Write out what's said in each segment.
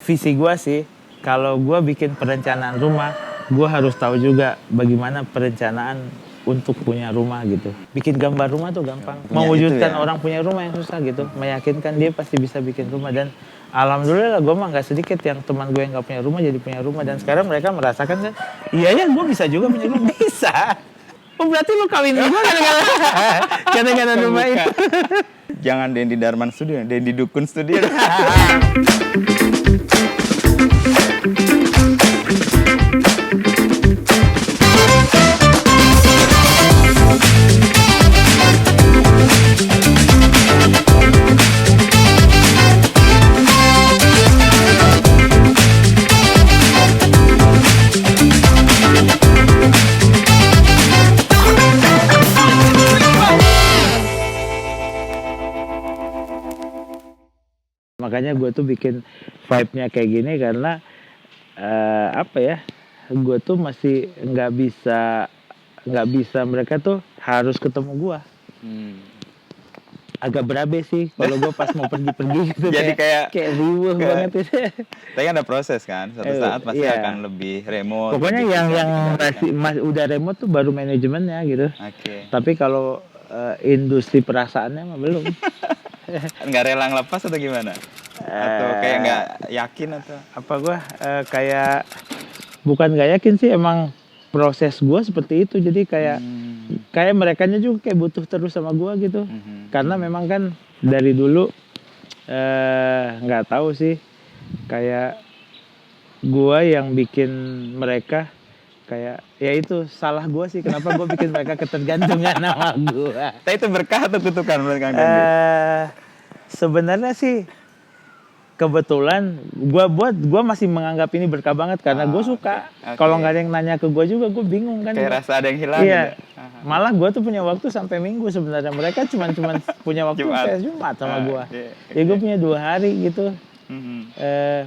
visi gue sih, kalau gue bikin perencanaan rumah, gue harus tahu juga bagaimana perencanaan untuk punya rumah gitu. Bikin gambar rumah tuh gampang. Mewujudkan orang punya rumah yang susah gitu. Meyakinkan dia pasti bisa bikin rumah. Dan alhamdulillah gue mah gak sedikit yang teman gue yang gak punya rumah jadi punya rumah. Dan sekarang mereka merasakan kan, iya ya gue bisa juga punya rumah. Bisa. Oh berarti lu kawin gue gara-gara rumah itu. Jangan Dendi Darman Studio, Dendi Dukun Studio. Makanya gue tuh bikin vibe-nya kayak gini karena apa ya, gue tuh masih nggak bisa mereka tuh harus ketemu gue. Agak berabe sih kalau gue pas mau pergi-pergi gitu. Jadi kayak riuh banget itu. Tapi kan ada proses kan, suatu saat pasti akan lebih remote. Pokoknya yang masih udah remote tuh baru manajemennya gitu. Tapi kalau industri perasaannya mah belum. Nggak rela ngelepas atau gimana? Atau kayak nggak yakin atau? Apa gue kayak bukan nggak yakin sih, emang proses gue seperti itu. Jadi kayak merekanya juga kayak butuh terus sama gue gitu. Karena memang kan dari dulu nggak tahu sih, kayak gue yang bikin mereka kayak ya itu salah gue sih, kenapa gue bikin mereka ketergantungan sama gue. Tapi itu berkah atau kutukan menurut Kang Dendi? Sebenarnya sih kebetulan gue masih menganggap ini berkah banget karena gue suka. Kalau nggak ada yang nanya ke gue juga gue bingung kan. Kayak rasa ada yang hilang. Iya. Malah gue tuh punya waktu sampai Minggu sebenarnya. Mereka cuma punya waktu sampai Jumat sama gue. Jadi gue punya 2 hari gitu.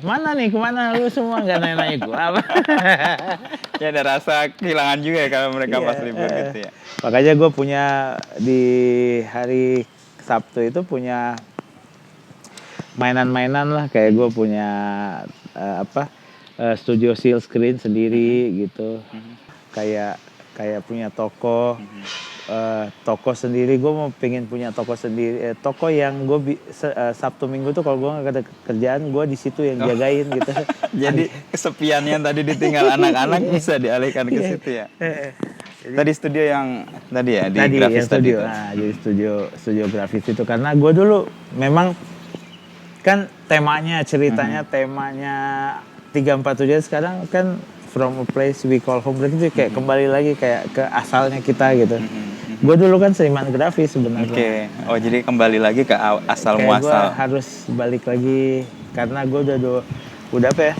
Mana nih, kemana lu semua, nggak nanya-nanya gue apa. Ya ada rasa kehilangan juga ya kalau mereka pas libur gitu ya. Makanya gue punya di hari Sabtu itu punya mainan-mainan lah, kayak gue punya studio seal screen sendiri gitu. Kayak punya toko. Toko sendiri, gue mau pengen punya toko sendiri, toko yang gue Sabtu Minggu tuh kalau gue nggak ada kerjaan gue di situ yang jagain gitu. Jadi kesepiannya tadi ditinggal anak-anak bisa dialihkan ke situ ya. Tadi studio yang tadi ya di grafis tadi. Nah, jadi studio grafis itu karena gue dulu memang kan temanya temanya 347 sekarang kan from a place we call home, berarti kayak kembali lagi kayak ke asalnya kita gitu. Gue dulu kan seniman grafis sebenarnya. Oh jadi kembali lagi ke asal muasal. Gue harus balik lagi karena gue udah apa ya,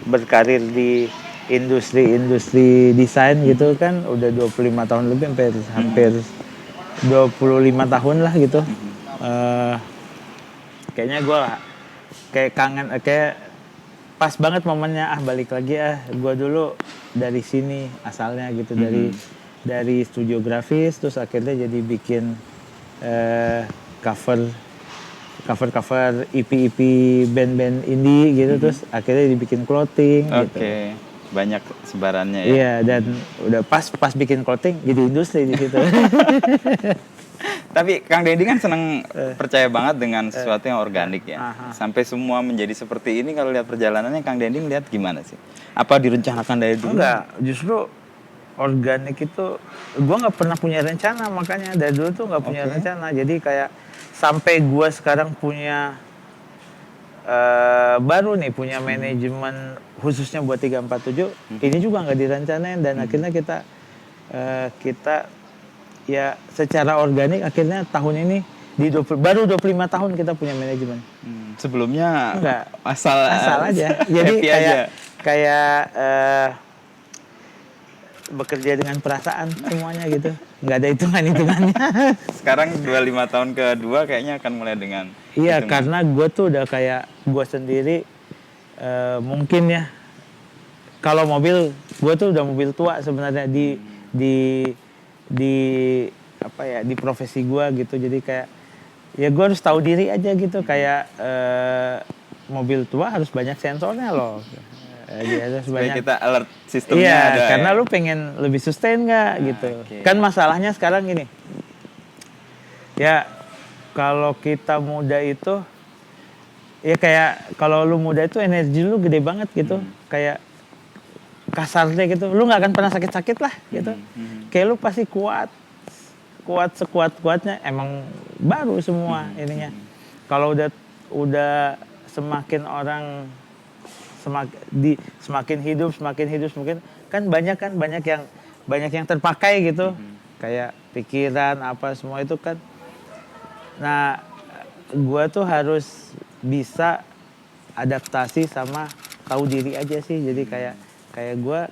berkarir di industri desain gitu kan udah 25 tahun lebih, hampir 25 tahun lah gitu. Kayaknya gue kayak kangen, kayak pas banget momennya balik lagi gue dulu dari sini asalnya gitu, dari studio grafis terus akhirnya jadi bikin cover EP band-band indie gitu, terus akhirnya dibikin clothing gitu. Banyak sebarannya ya. Iya, dan udah pas bikin clothing jadi industri di situ. Tapi Kang Dendi kan senang percaya banget dengan sesuatu yang organik ya. Sampai semua menjadi seperti ini, kalau lihat perjalanannya Kang Dendi ngeliat gimana sih? Apa direncanakan dari dulu? Enggak, justru organik itu gue nggak pernah punya rencana, makanya dari dulu tuh nggak punya rencana. Jadi kayak sampai gue sekarang punya baru nih punya manajemen khususnya buat 347, ini juga nggak direncanain dan akhirnya kita ya secara organik akhirnya tahun ini baru 25 tahun kita punya manajemen. Sebelumnya enggak, asal aja. Jadi kayak bekerja dengan perasaan semuanya gitu. Nggak ada hitungannya. Sekarang 25 tahun kedua kayaknya akan mulai dengan iya, karena gue tuh udah kayak gue sendiri mungkin ya, kalau mobil gue tuh udah mobil tua sebenarnya di apa ya, di profesi gue gitu. Jadi kayak ya gue harus tahu diri aja gitu, kayak mobil tua harus banyak sensornya loh. Jadi harus Supaya banyak. kita alert sistemnya Iya, ada karena ya. lu pengen lebih sustain nggak gitu. Oke. Kan masalahnya sekarang gini. Ya kalau kita muda itu, ya kayak kalau lu muda itu energi lu gede banget gitu. Kayak kasarnya gitu. Lu nggak akan pernah sakit-sakit lah gitu. Kayak lu pasti kuat sekuat-kuatnya. Emang baru semua ininya. Kalau udah semakin orang semakin hidup semakin kan banyak yang terpakai gitu. Kayak pikiran apa semua itu kan. Nah, gua tuh harus bisa adaptasi sama tahu diri aja sih. Jadi kayak gua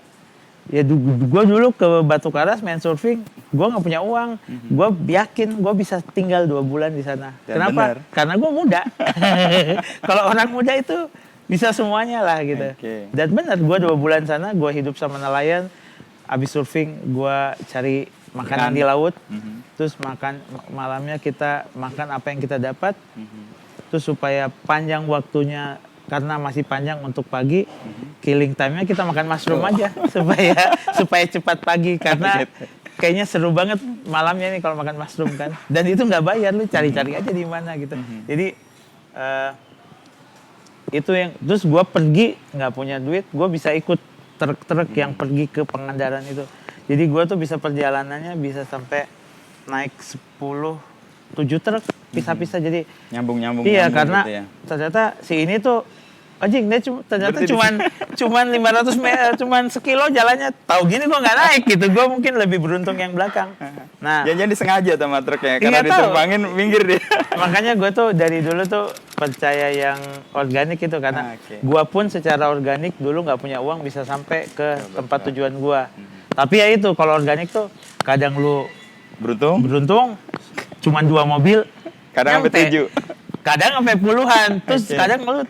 dulu ke Batu Karas main surfing, gua nggak punya uang. Gua yakin gua bisa tinggal 2 bulan di sana. Dan Kenapa? bener. Karena gua muda. Kalau orang muda itu bisa semuanya lah gitu. Oke. Dan benar, gua 2 bulan sana, gua hidup sama nelayan. Abis surfing, gua cari makanan di laut. Terus malamnya kita makan apa yang kita dapat. Terus supaya panjang waktunya, karena masih panjang untuk pagi, killing time-nya kita makan mushroom aja supaya cepat pagi, karena kayaknya seru banget malamnya nih kalau makan mushroom kan. Dan itu nggak bayar, lu cari-cari aja di mana gitu. Jadi itu yang terus gue pergi nggak punya duit, gue bisa ikut truk-truk yang pergi ke Pangandaran itu. Jadi gue tuh bisa perjalanannya bisa sampai naik 7 truk pisah-pisah. Jadi Nyambung iya, karena gitu ya. ternyata si ini tuh anjing, dia ternyata cuman 500 meter, cuman sekilo jalannya. Tahu gini gua nggak naik gitu. Gua mungkin lebih beruntung yang belakang. Nah, Jangan disengaja sama truknya karena nggak tahu. ditumpangin minggir dia. makanya gue tuh dari dulu tuh percaya yang organik itu, karena Oke. gua pun secara organik dulu nggak punya uang bisa sampai ke tempat tujuan gua. Tapi ya itu, kalau organik tuh kadang lu beruntung cuman 2 mobil, Kadang sampai nyampe. 7. Kadang sampai puluhan. Terus Oke. kadang lu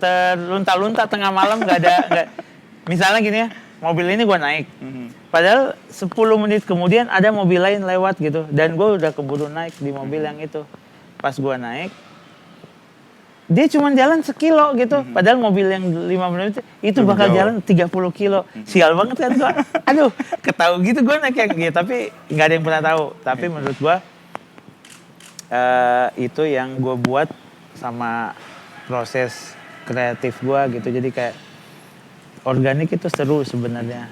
terlunta-lunta tengah malam nggak. Misalnya gini ya, mobil ini gua naik. Padahal 10 menit kemudian ada mobil lain lewat gitu. Dan gua udah keburu naik di mobil yang itu. Pas gua naik, dia cuma jalan sekilo gitu. Padahal mobil yang 5 menit itu Lebih bakal jauh. jalan 30 kilo. Sial banget kan gua. Aduh, ketahu gitu gua naik yang gitu. Tapi nggak ada yang pernah tahu. Tapi menurut gua itu yang gue buat sama proses kreatif gue gitu. Jadi kayak organik itu seru sebenarnya.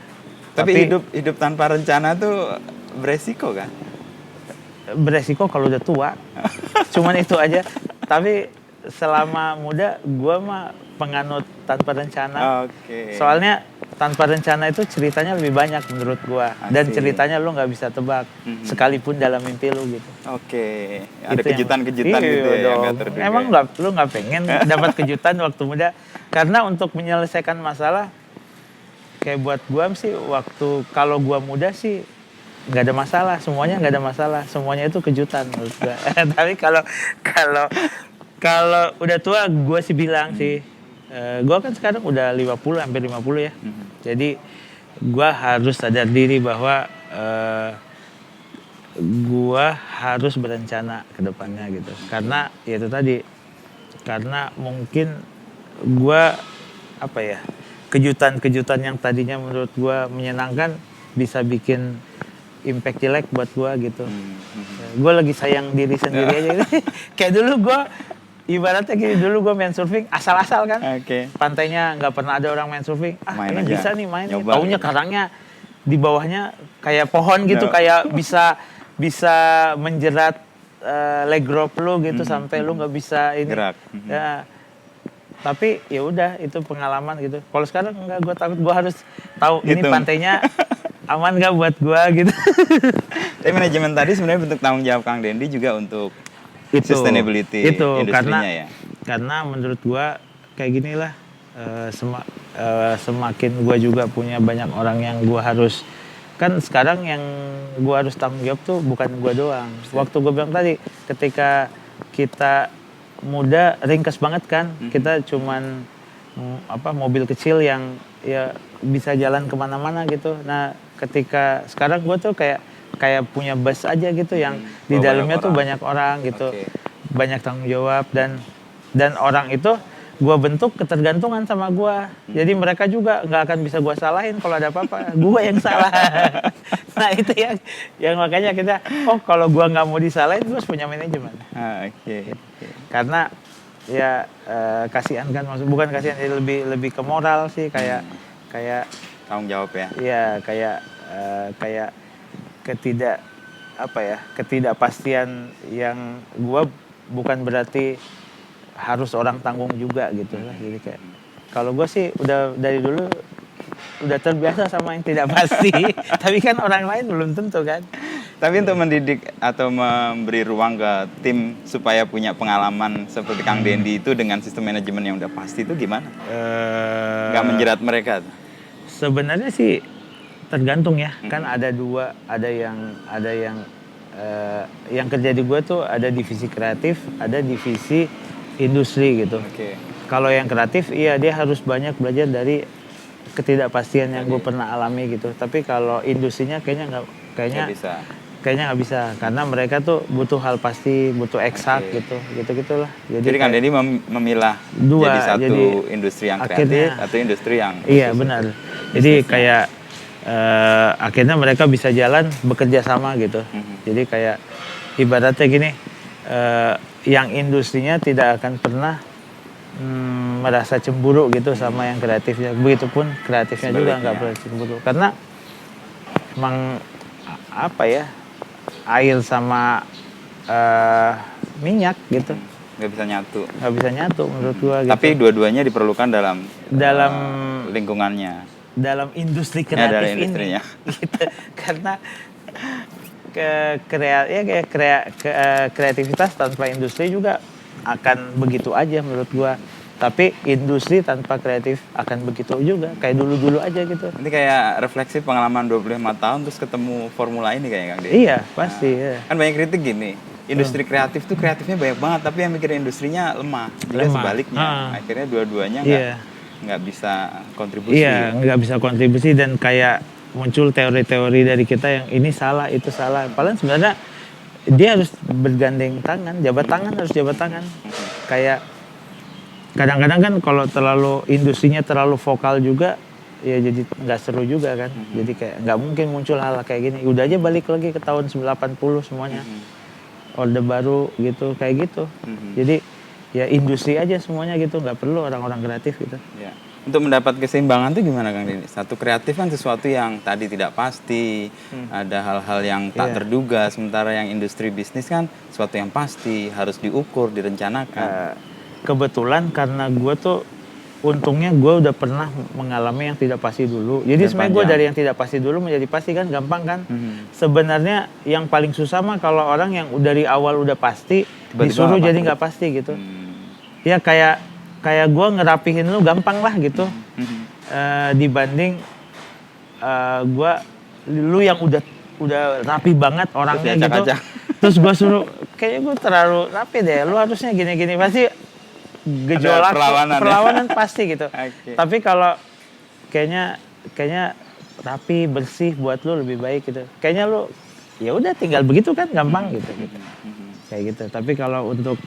Tapi hidup tanpa rencana tuh beresiko kan? Beresiko kalau udah tua. Cuman itu aja. Tapi selama muda gue mah penganut tanpa rencana. Oke. Soalnya tanpa rencana itu ceritanya lebih banyak menurut gue. Dan Asik. ceritanya lu nggak bisa tebak. Sekalipun dalam mimpi lu gitu. Oke. Ada Itu yang- kejutan-kejutan Iya gitu ya yang dong. nggak terduga. Emang lu nggak pengen dapat kejutan waktu muda? Karena untuk menyelesaikan masalah, kayak buat gua sih waktu kalau gua muda sih nggak ada masalah, semuanya nggak ada masalah, semuanya itu kejutan menurut gua. Tapi kalau udah tua, gua sih bilang sih, gua kan sekarang udah 50, hampir 50 ya. Jadi gua harus sadar diri bahwa gua harus berencana ke depannya gitu. Karena ya itu tadi, karena mungkin gua kejutan-kejutan yang tadinya menurut gua menyenangkan bisa bikin impact jelek buat gua gitu. Gua lagi sayang diri sendiri aja. Kayak dulu gua ibaratnya gini, dulu gua main surfing asal-asal kan. Oke. Pantainya nggak pernah ada orang main surfing. Main Ini aja. bisa nih main nih. Nyoba Taunya gitu. karangnya di bawahnya kayak pohon gitu, Ya. kayak bisa menjerat leg rope lu gitu sampai lu nggak bisa ini. Gerak. Ya. Tapi ya udah, itu pengalaman gitu. Kalau sekarang enggak, gue takut, gue harus tahu ini Gitu. pantainya aman nggak buat gue gitu. Tapi manajemen tadi sebenarnya bentuk tanggung jawab Kang Dendi juga untuk sustainability itu industrinya karena ya. karena menurut gua kayak gini lah, semakin gua juga punya banyak orang yang gua harus, kan sekarang yang gua harus tanggung jawab tuh bukan gua doang. Waktu gua bilang tadi, ketika kita muda ringkas banget kan, kita cuman mobil kecil yang ya bisa jalan kemana-mana gitu. Nah ketika sekarang gua tuh kayak punya bus aja gitu yang di Bawa dalamnya banyak tuh orang. banyak orang gitu. Oke. Banyak tanggung jawab dan orang itu gue bentuk ketergantungan sama gue. Jadi mereka juga nggak akan bisa gue salahin kalau ada apa-apa. Gue yang salah. Nah itu yang makanya kita, kalau gue nggak mau disalahin, gue harus punya manajemen. Oke. Karena ya kasihan kan, bukan kasihan, lebih ke moral sih, kayak Tanggung jawab ya. Iya, kayak ketidakpastian yang gue bukan berarti harus orang tanggung juga gitu lah. Jadi kayak kalau gue sih udah dari dulu udah terbiasa sama yang tidak pasti. Tapi kan orang lain belum tentu kan. Tapi untuk mendidik atau memberi ruang ke tim supaya punya pengalaman seperti Kang Dendi itu dengan sistem manajemen yang udah pasti itu gimana? Nggak menjerat mereka? Sebenarnya sih tergantung ya. Kan ada dua, ada yang kerja di gue tuh ada divisi kreatif, ada divisi industri gitu. Okay. Kalau yang kreatif, iya dia harus banyak belajar dari ketidakpastian yang gue pernah alami gitu. Tapi kalau industrinya kayaknya nggak bisa, karena mereka tuh butuh hal pasti, butuh eksak gitu gitulah. Jadi Kang Dendi memilah jadi satu industri yang kreatif atau industri yang benar. Jadi kayak akhirnya mereka bisa jalan bekerja sama gitu. Jadi kayak ibaratnya gini, yang industrinya tidak akan pernah merasa cemburu gitu sama yang kreatifnya. Begitupun kreatifnya juga nggak pernah cemburu. Karena emang air sama minyak gitu. Nggak bisa nyatu menurut gua gitu. Tapi dua-duanya diperlukan dalam lingkungannya. Dalam industri kreatif ini. Gitu. Karena kreativitas tanpa industri juga akan begitu aja menurut gua. Tapi industri tanpa kreatif akan begitu juga, kayak dulu-dulu aja gitu. Ini kayak refleksi pengalaman 25 tahun terus ketemu formula ini kayak Kang Dendi. Iya, pasti. Kan banyak kritik gini, industri kreatif tuh kreatifnya banyak banget, tapi yang mikirin industrinya lemah. Juga sebaliknya, akhirnya dua-duanya nggak bisa kontribusi. Iya, nggak bisa kontribusi dan kayak muncul teori-teori dari kita yang ini salah, itu salah. Padahal sebenarnya dia harus bergandeng tangan, jabat tangan. Kayak kadang-kadang kan kalau terlalu industrinya terlalu vokal juga, ya jadi nggak seru juga kan. Jadi kayak nggak mungkin muncul hal kayak gini. Udah aja balik lagi ke tahun 80 semuanya. Orde baru gitu, kayak gitu. Jadi ya industri aja semuanya gitu, nggak perlu orang-orang kreatif gitu. Ya. Untuk mendapat keseimbangan tuh gimana Kang Dendi? Satu kreatif kan sesuatu yang tadi tidak pasti, ada hal-hal yang tak terduga. Sementara yang industri bisnis kan sesuatu yang pasti, harus diukur, direncanakan. Kebetulan karena gue tuh untungnya gue udah pernah mengalami yang tidak pasti dulu. Jadi sebenarnya gue dari yang tidak pasti dulu menjadi pasti kan gampang kan. Sebenarnya yang paling susah mah kalau orang yang dari awal udah pasti disuruh jadi nggak pasti gitu. Ya kayak gue ngerapihin lu gampang lah gitu. Dibanding lu yang udah rapi banget orangnya gitu. Terus gue suruh kayaknya gue terlalu rapi deh. Lu harusnya gini-gini, pasti gejolak perlawanan pasti gitu. Okay. Tapi kalau kayaknya rapi bersih buat lu lebih baik gitu. Kayaknya lu ya udah tinggal begitu kan gampang gitu. Kayak gitu. Tapi kalau untuk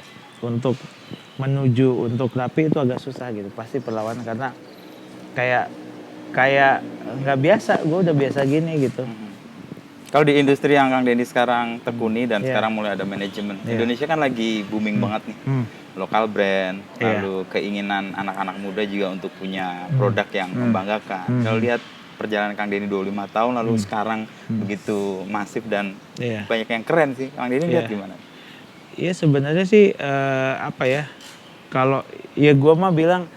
menuju untuk rapi itu agak susah gitu. Pasti perlawanan karena kayak nggak biasa. Gue udah biasa gini gitu. Kalau di industri yang Kang Dendi sekarang tekuni dan sekarang mulai ada manajemen, Indonesia kan lagi booming banget nih. Lokal brand, lalu keinginan anak-anak muda juga untuk punya produk yang membanggakan. Kalau lihat perjalanan Kang Dendi 25 tahun lalu sekarang begitu masif dan banyak yang keren sih. Kang Dendi lihat gimana? Iya sebenarnya sih kalau ya gue mah bilang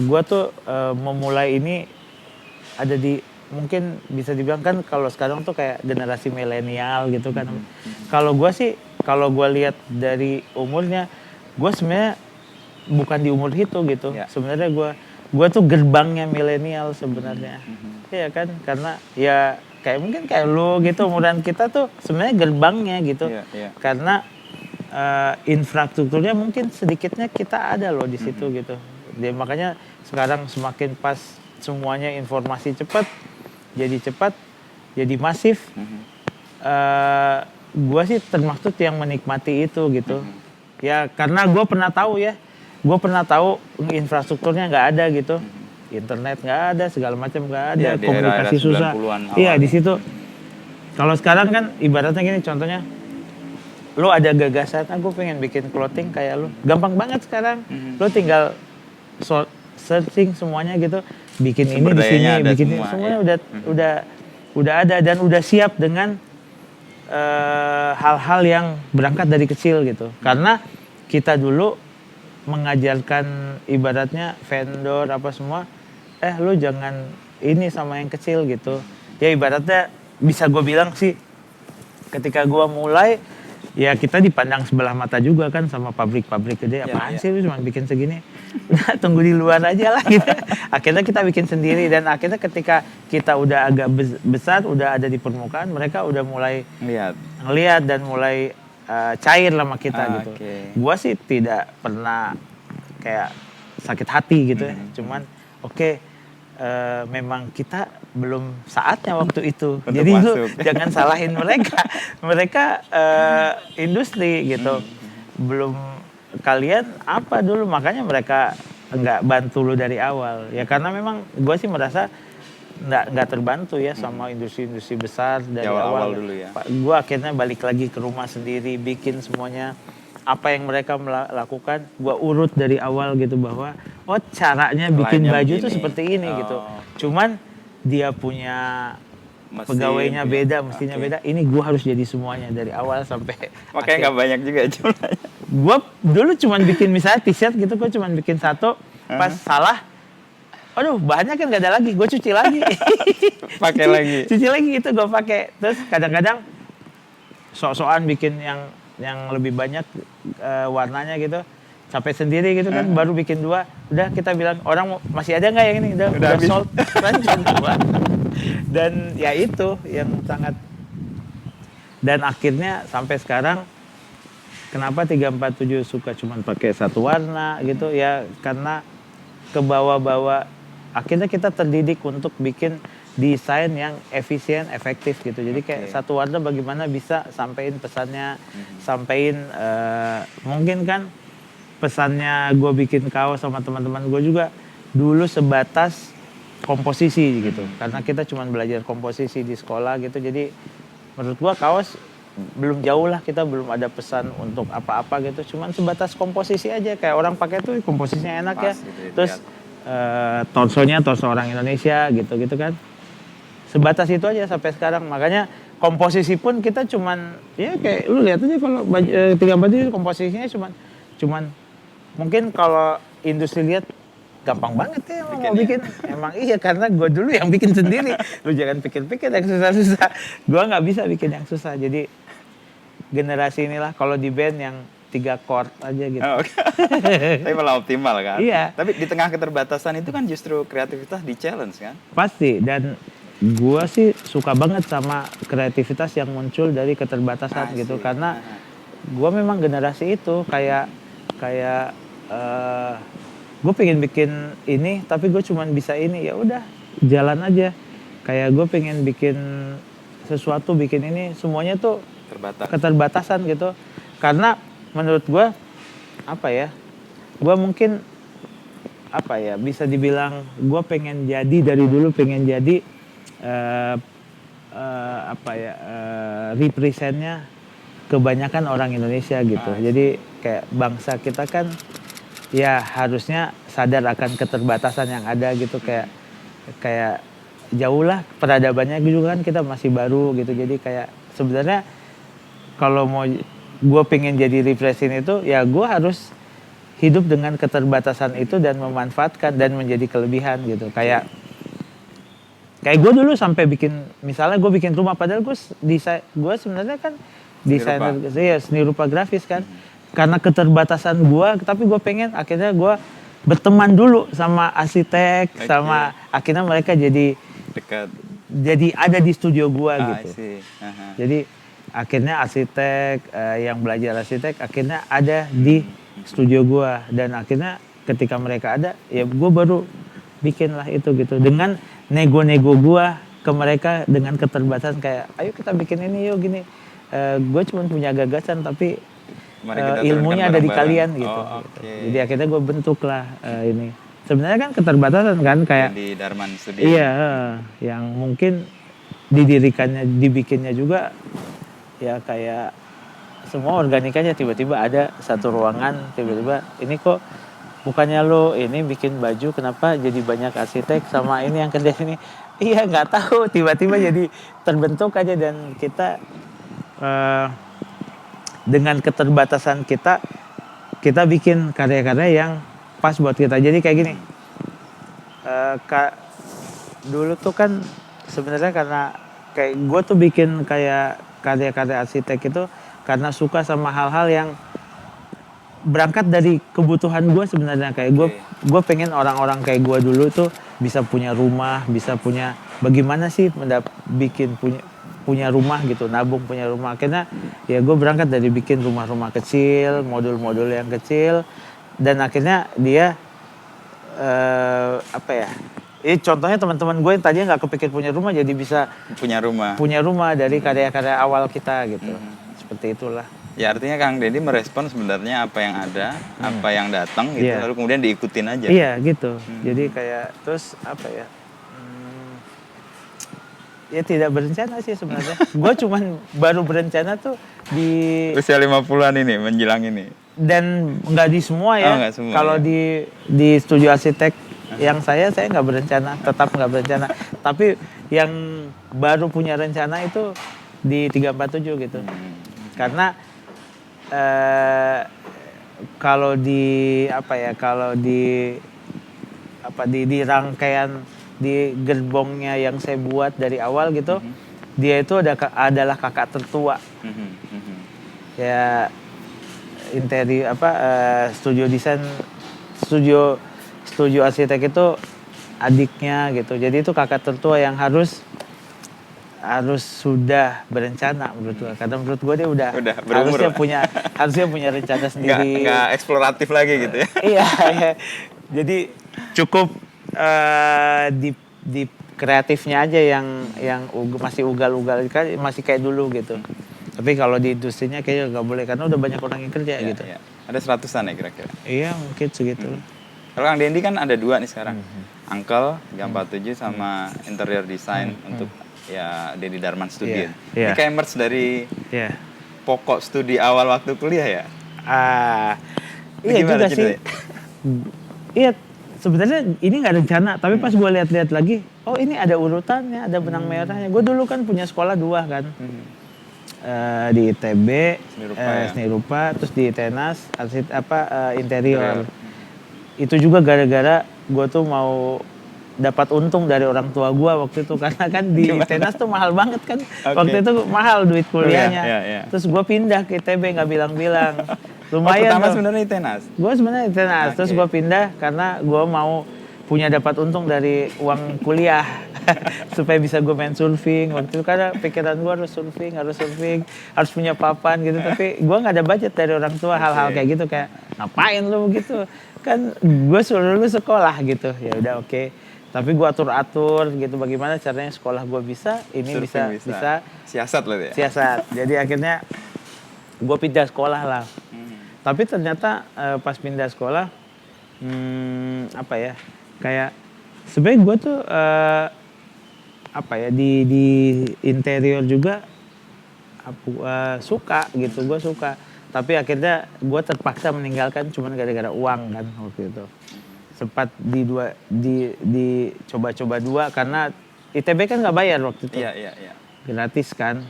gue tuh memulai ini ada di mungkin bisa dibilang kan kalau sekarang tuh kayak generasi milenial gitu kan. Kalau gue lihat dari umurnya, gue sebenarnya bukan di umur itu gitu. Sebenarnya gue tuh gerbangnya milenial sebenarnya. Iya kan, karena ya kayak mungkin kayak lu gitu, umuran kita tuh sebenarnya gerbangnya gitu. Karena infrastrukturnya mungkin sedikitnya kita ada loh di situ gitu. Makanya sekarang semakin pas semuanya informasi cepat, jadi masif. Gue sih termaksud yang menikmati itu gitu. Ya karena gue pernah tahu ya gue pernah tahu infrastrukturnya nggak ada gitu, internet nggak ada, segala macam nggak ada, Ya, di komunikasi era-era susah. 90-an Iya awal. di situ. Kalau sekarang kan ibaratnya gini contohnya, lo ada gagasan, gue pengen bikin clothing kayak lo, gampang banget sekarang. Lo tinggal searching semuanya gitu, bikin ini Sumber di sini, dayanya ada bikin semua, ini, semuanya ya. udah ada dan udah siap dengan hal-hal yang berangkat dari kecil gitu. Karena kita dulu mengajarkan ibaratnya vendor apa semua, lu jangan ini sama yang kecil gitu. Ya ibaratnya bisa gue bilang sih, ketika gue mulai, ya kita dipandang sebelah mata juga kan sama pabrik-pabrik gede. Apaan sih lu cuma bikin segini? Nah, tunggu di luar aja lah gitu. Akhirnya kita bikin sendiri dan akhirnya ketika kita udah agak besar, udah ada di permukaan, mereka udah mulai ngelihat dan mulai cair lah sama kita gitu. Gua sih tidak pernah kayak sakit hati gitu ya. Cuman memang kita belum saatnya waktu itu. Untuk jadi masuk. Lu jangan salahin mereka. Mereka industri gitu. Belum kalian apa dulu, makanya mereka nggak bantu lu dari awal. Ya karena memang gue sih merasa nggak terbantu ya sama industri-industri besar dari awal. Dulu ya. Gue akhirnya balik lagi ke rumah sendiri, bikin semuanya. Apa yang mereka lakukan, gue urut dari awal gitu bahwa caranya bikin baju itu seperti ini gitu. Cuman dia punya pegawainya beda, mestinya beda. Ini gue harus jadi semuanya dari awal sampai. Makanya nggak banyak juga jumlahnya. Gue dulu cuman bikin misalnya t-shirt gitu, gue cuman bikin satu, pas salah, aduh bahannya kan nggak ada lagi, gue cuci lagi. Pakai lagi. Cuci lagi gitu gue pakai. Terus kadang-kadang sok-sokan bikin yang lebih banyak warnanya gitu, sampai sendiri gitu kan, baru bikin 2, udah kita bilang orang masih ada nggak yang ini, udah sold kan. Dan ya itu yang sangat, dan akhirnya sampai sekarang kenapa 347 suka cuman pakai satu warna gitu ya, karena ke bawah-bawah akhirnya kita terdidik untuk bikin desain yang efisien, efektif gitu. Jadi kayak satu warna bagaimana bisa sampein pesannya, sampein mungkin kan pesannya gue bikin kaos sama teman-teman gue juga dulu sebatas komposisi gitu. Karena kita cuma belajar komposisi di sekolah gitu. Jadi menurut gue kaos belum jauh lah, kita belum ada pesan untuk apa-apa gitu. Cuman sebatas komposisi aja, kayak orang pakai tuh komposisinya enak ya. Terus torsonya torso orang Indonesia gitu kan. Sebatas itu aja sampai sekarang. Makanya komposisi pun kita cuman ya kayak lu lihat aja kalau 347 komposisinya cuman mungkin kalau industri lihat gampang banget ya mau bikin. Emang iya, karena gue dulu yang bikin sendiri. Lu jangan pikir-pikir yang susah-susah. Gue nggak bisa bikin yang susah. Jadi generasi inilah kalau di band yang 3 chord aja gitu. Tapi malah optimal kan? Iya. Tapi di tengah keterbatasan itu kan justru kreativitas di challenge kan? Pasti, dan gue sih suka banget sama kreativitas yang muncul dari keterbatasan gitu. Karena gue memang generasi itu kayak gue pengen bikin ini tapi gue cuman bisa ini, ya udah jalan aja. Kayak gue pengen bikin sesuatu, bikin ini, semuanya tuh keterbatasan gitu. Karena menurut gue gue mungkin bisa dibilang gue pengen jadi dari dulu pengen jadi representnya kebanyakan orang Indonesia gitu. Jadi kayak bangsa kita kan ya harusnya sadar akan keterbatasan yang ada gitu, kayak jauh lah peradabannya gitu kan, kita masih baru gitu. Jadi kayak sebenarnya kalau mau gue pengen jadi represent itu ya gue harus hidup dengan keterbatasan itu dan memanfaatkan dan menjadi kelebihan gitu. Kayak gue dulu sampai bikin, misalnya gue bikin rumah, padahal gue sebenarnya kan desainer seni rupa grafis kan. Karena keterbatasan gue, tapi gue pengen akhirnya gue berteman dulu sama arsitek, sama akhirnya mereka jadi dekat, jadi ada di studio gue gitu. Jadi akhirnya arsitek yang belajar arsitek akhirnya ada di studio gue, dan akhirnya ketika mereka ada ya gue baru bikin lah itu gitu, dengan nego-nego gue ke mereka dengan keterbatasan, kayak ayo kita bikin ini yuk gini. Gue cuma punya gagasan tapi Mari kita ilmunya turunkan ada di bareng-bareng. kalian gitu. Oh, oke. Jadi akhirnya gue bentuk lah ini. Sebenarnya kan keterbatasan kan kayak Di Darman Studio. iya, yang mungkin dibikinnya juga ya kayak semua organikanya tiba-tiba ada satu ruangan tiba-tiba ini kok bukannya lo ini bikin baju kenapa jadi banyak arsitek sama ini yang kerja ini iya nggak tahu tiba-tiba jadi terbentuk aja dan kita dengan keterbatasan kita bikin karya-karya yang pas buat kita jadi kayak gini dulu tuh kan sebenarnya karena kayak gue tuh bikin kayak karya-karya arsitek itu karena suka sama hal-hal yang berangkat dari kebutuhan gue sebenarnya kayak gue pengen orang-orang kayak gue dulu tuh bisa punya rumah bisa punya bagaimana sih bikin punya rumah gitu nabung punya rumah akhirnya ya gue berangkat dari bikin rumah-rumah kecil modul-modul yang kecil dan akhirnya dia apa ya contohnya teman-teman gue yang tadinya nggak kepikir punya rumah jadi bisa punya rumah dari karya-karya awal kita gitu seperti itulah. Ya artinya Kang Dendi merespon sebenarnya apa yang ada, apa yang datang gitu, lalu kemudian diikutin aja. Iya gitu. Jadi kayak terus apa ya? Ya tidak berencana sih sebenarnya. Gue cuman baru berencana tuh di usia 50-an ini menjelang ini. Dan nggak di semua ya. Nggak semua, kalau ya. di studio arsitek yang saya nggak berencana, tetap nggak berencana. Tapi yang baru punya rencana itu di 347 gitu. Karena kalau di rangkaian di gerbongnya yang saya buat dari awal gitu, dia itu adalah kakak tertua. Ya interior studio desain studio arsitek itu adiknya gitu. Jadi itu kakak tertua yang harus sudah berencana menurut gue. Karena menurut gue dia udah berumur, harusnya punya rencana sendiri. Nggak eksploratif lagi gitu ya. Iya. Jadi cukup di kreatifnya aja yang masih ugal-ugal kan masih kayak dulu gitu. Tapi kalau di industrinya kayaknya nggak boleh karena udah banyak orang yang kerja gitu. Iya. Ada 100-an ya kira-kira. Iya mungkin segitu. Kalau Kang Dendi kan ada 2 nih sekarang. Uncle 347 sama interior design untuk ya Dendi Darman Studio. Ini kayak merge dari pokok studi awal waktu kuliah ya? Iya juga sih. Iya sebenarnya ini nggak rencana, tapi pas gue lihat-lihat lagi, oh ini ada urutannya, ada benang merahnya. Gue dulu kan punya sekolah 2 kan, di ITB, seni rupa, terus di Tenas, interior. Itu juga gara-gara gue tuh mau dapat untung dari orang tua gue waktu itu karena kan di Tenas tuh mahal banget kan waktu itu mahal duit kuliahnya terus gue pindah ke ITB nggak bilang-bilang lumayan pertama sebenarnya di Tenas gue sebenarnya di Tenas terus gue pindah karena gue mau punya dapat untung dari uang kuliah supaya bisa gue main surfing waktu itu karena pikiran gue harus harus punya papan gitu tapi gue nggak ada budget dari orang tua hal-hal kayak gitu kayak ngapain lu gitu kan gue suruh lu sekolah gitu ya udah oke. Tapi gue atur gitu bagaimana caranya sekolah gue bisa bisa siasat loh ya siasat jadi akhirnya gue pindah sekolah lah tapi ternyata pas pindah sekolah kayak sebenarnya gue tuh di interior juga suka gitu gue suka tapi akhirnya gue terpaksa meninggalkan cuman gara-gara uang kan waktu itu sempat coba-coba 2 karena ITB kan nggak bayar waktu itu gratis kan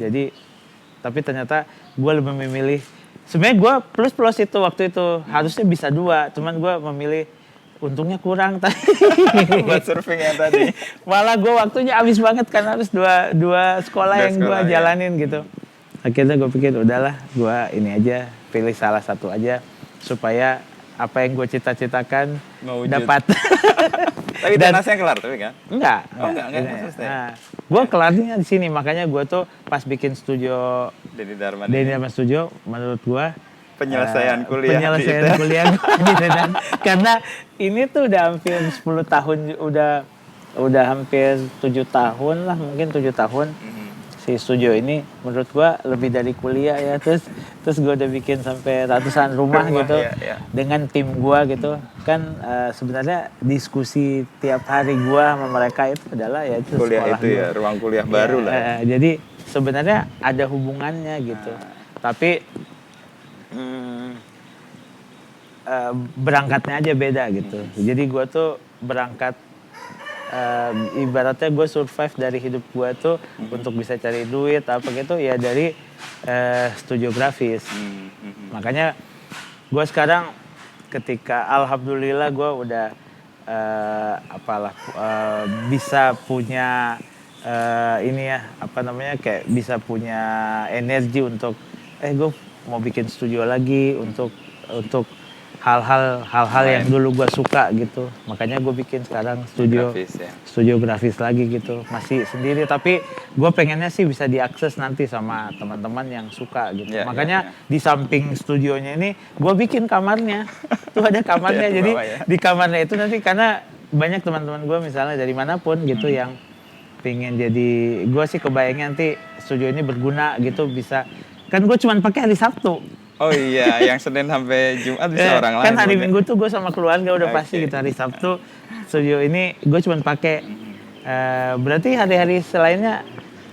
jadi tapi ternyata gue lebih memilih sebenarnya gue plus itu waktu itu harusnya bisa 2 cuman gue memilih untungnya kurang tadi buat surfing yang tadi malah gue waktunya habis banget kan harus dua sekolah yang gue jalanin gitu akhirnya gue pikir udahlah gue ini aja pilih salah satu aja supaya apa yang gue cita-citakan dapat. Tapi Tenasnya kelar tapi kan? Enggak. Selesai. Nah, gue kelarnya di sini makanya gue tuh pas bikin studio Dendi Darman Studio menurut gue penyelesaian kuliah di Tenan. Karena ini tuh udah hampir 10 tahun udah hampir 7 tahun lah mungkin 7 tahun. si studio ini menurut gua lebih dari kuliah ya. Terus gua udah bikin sampai ratusan rumah gitu dengan tim gua gitu kan. Sebenarnya diskusi tiap hari gua sama mereka itu adalah ya itu Kuliah sekolah itu gua. ya, ruang kuliah baru lah. Jadi sebenarnya ada hubungannya gitu, tapi berangkatnya aja beda gitu. Jadi gua tuh berangkat ibaratnya gue survive dari hidup gue tuh untuk bisa cari duit apa gitu ya dari studio grafis. Makanya gue sekarang ketika alhamdulillah gue udah bisa punya ini ya apa namanya kayak bisa punya energi untuk gue mau bikin studio lagi untuk hal-hal yang dulu gue suka gitu. Makanya gue bikin sekarang studio grafis lagi gitu. Masih sendiri tapi gue pengennya sih bisa diakses nanti sama teman-teman yang suka gitu. Makanya di samping studionya ini gue bikin kamarnya. Tuh ada kamarnya. Jadi di kamarnya itu nanti karena banyak teman-teman gue misalnya dari manapun gitu yang pengen jadi, gue sih kebayangnya nanti studio ini berguna gitu bisa. Kan gue cuma pakai hari Sabtu. Oh iya, yang Senin sampai Jumat bisa orang lain. Kan hari Minggu tuh gue sama keluarga udah pasti gitu. Hari Sabtu studio ini gue cuma pakai. Berarti hari-hari selainnya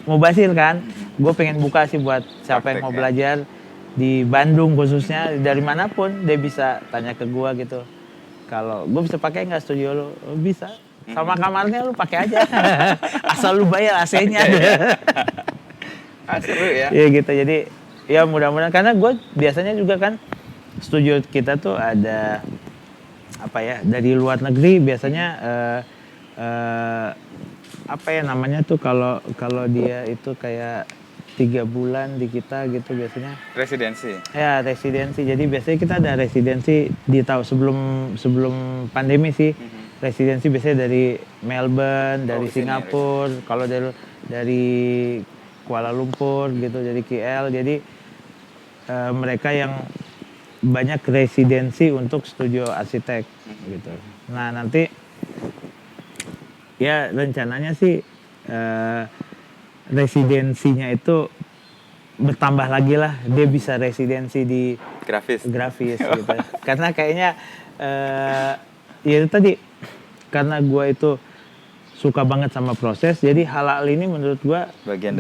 mau basil kan. Gue pengen buka sih buat siapa yang mau belajar di Bandung khususnya dari manapun dia bisa tanya ke gue gitu. Kalau gue bisa pakai nggak studio lo? Bisa. Sama kamarnya lu pakai aja. Asal lu bayar AC-nya. Seru ya. Iya gitu jadi. Ya mudah-mudahan karena gue biasanya juga kan studio kita tuh ada apa ya dari luar negeri biasanya apa ya namanya tuh kalau dia itu kayak 3 bulan di kita gitu biasanya residensi. Ya residensi jadi biasanya kita ada residensi di tahun sebelum pandemi sih. Residensi biasanya dari Melbourne, dari Singapura, kalau dari Kuala Lumpur gitu, dari KL jadi mereka yang banyak residensi untuk studio arsitek gitu. Nah nanti ya rencananya sih residensinya itu bertambah lagi lah. Dia bisa residensi di grafis gitu. Karena kayaknya ya itu tadi karena gue itu suka banget sama proses, jadi hal-hal ini menurut gue bagian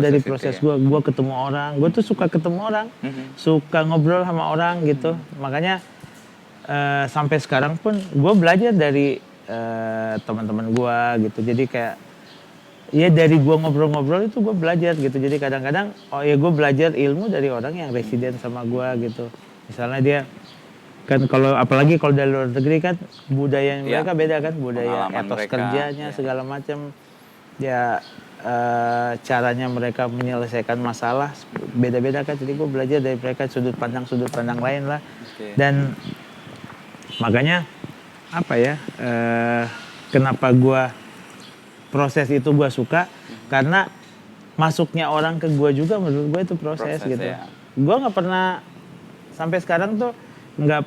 dari proses gue. Gue ketemu orang, gue tuh suka ketemu orang, suka ngobrol sama orang gitu. Makanya sampai sekarang pun gue belajar dari teman-teman gue gitu. Jadi kayak ya dari gue ngobrol-ngobrol itu gue belajar gitu. Jadi kadang-kadang gue belajar ilmu dari orang yang residen sama gue gitu. Misalnya dia kan kalau apalagi kalau dari luar negeri kan budaya mereka beda kan, budaya etos kerjanya segala macam ya caranya mereka menyelesaikan masalah beda-beda kan. Jadi gue belajar dari mereka sudut pandang lain lah. Dan makanya apa ya kenapa gue proses itu gue suka karena masuknya orang ke gue juga menurut gue itu proses gitu. Gue nggak pernah sampai sekarang tuh nggak,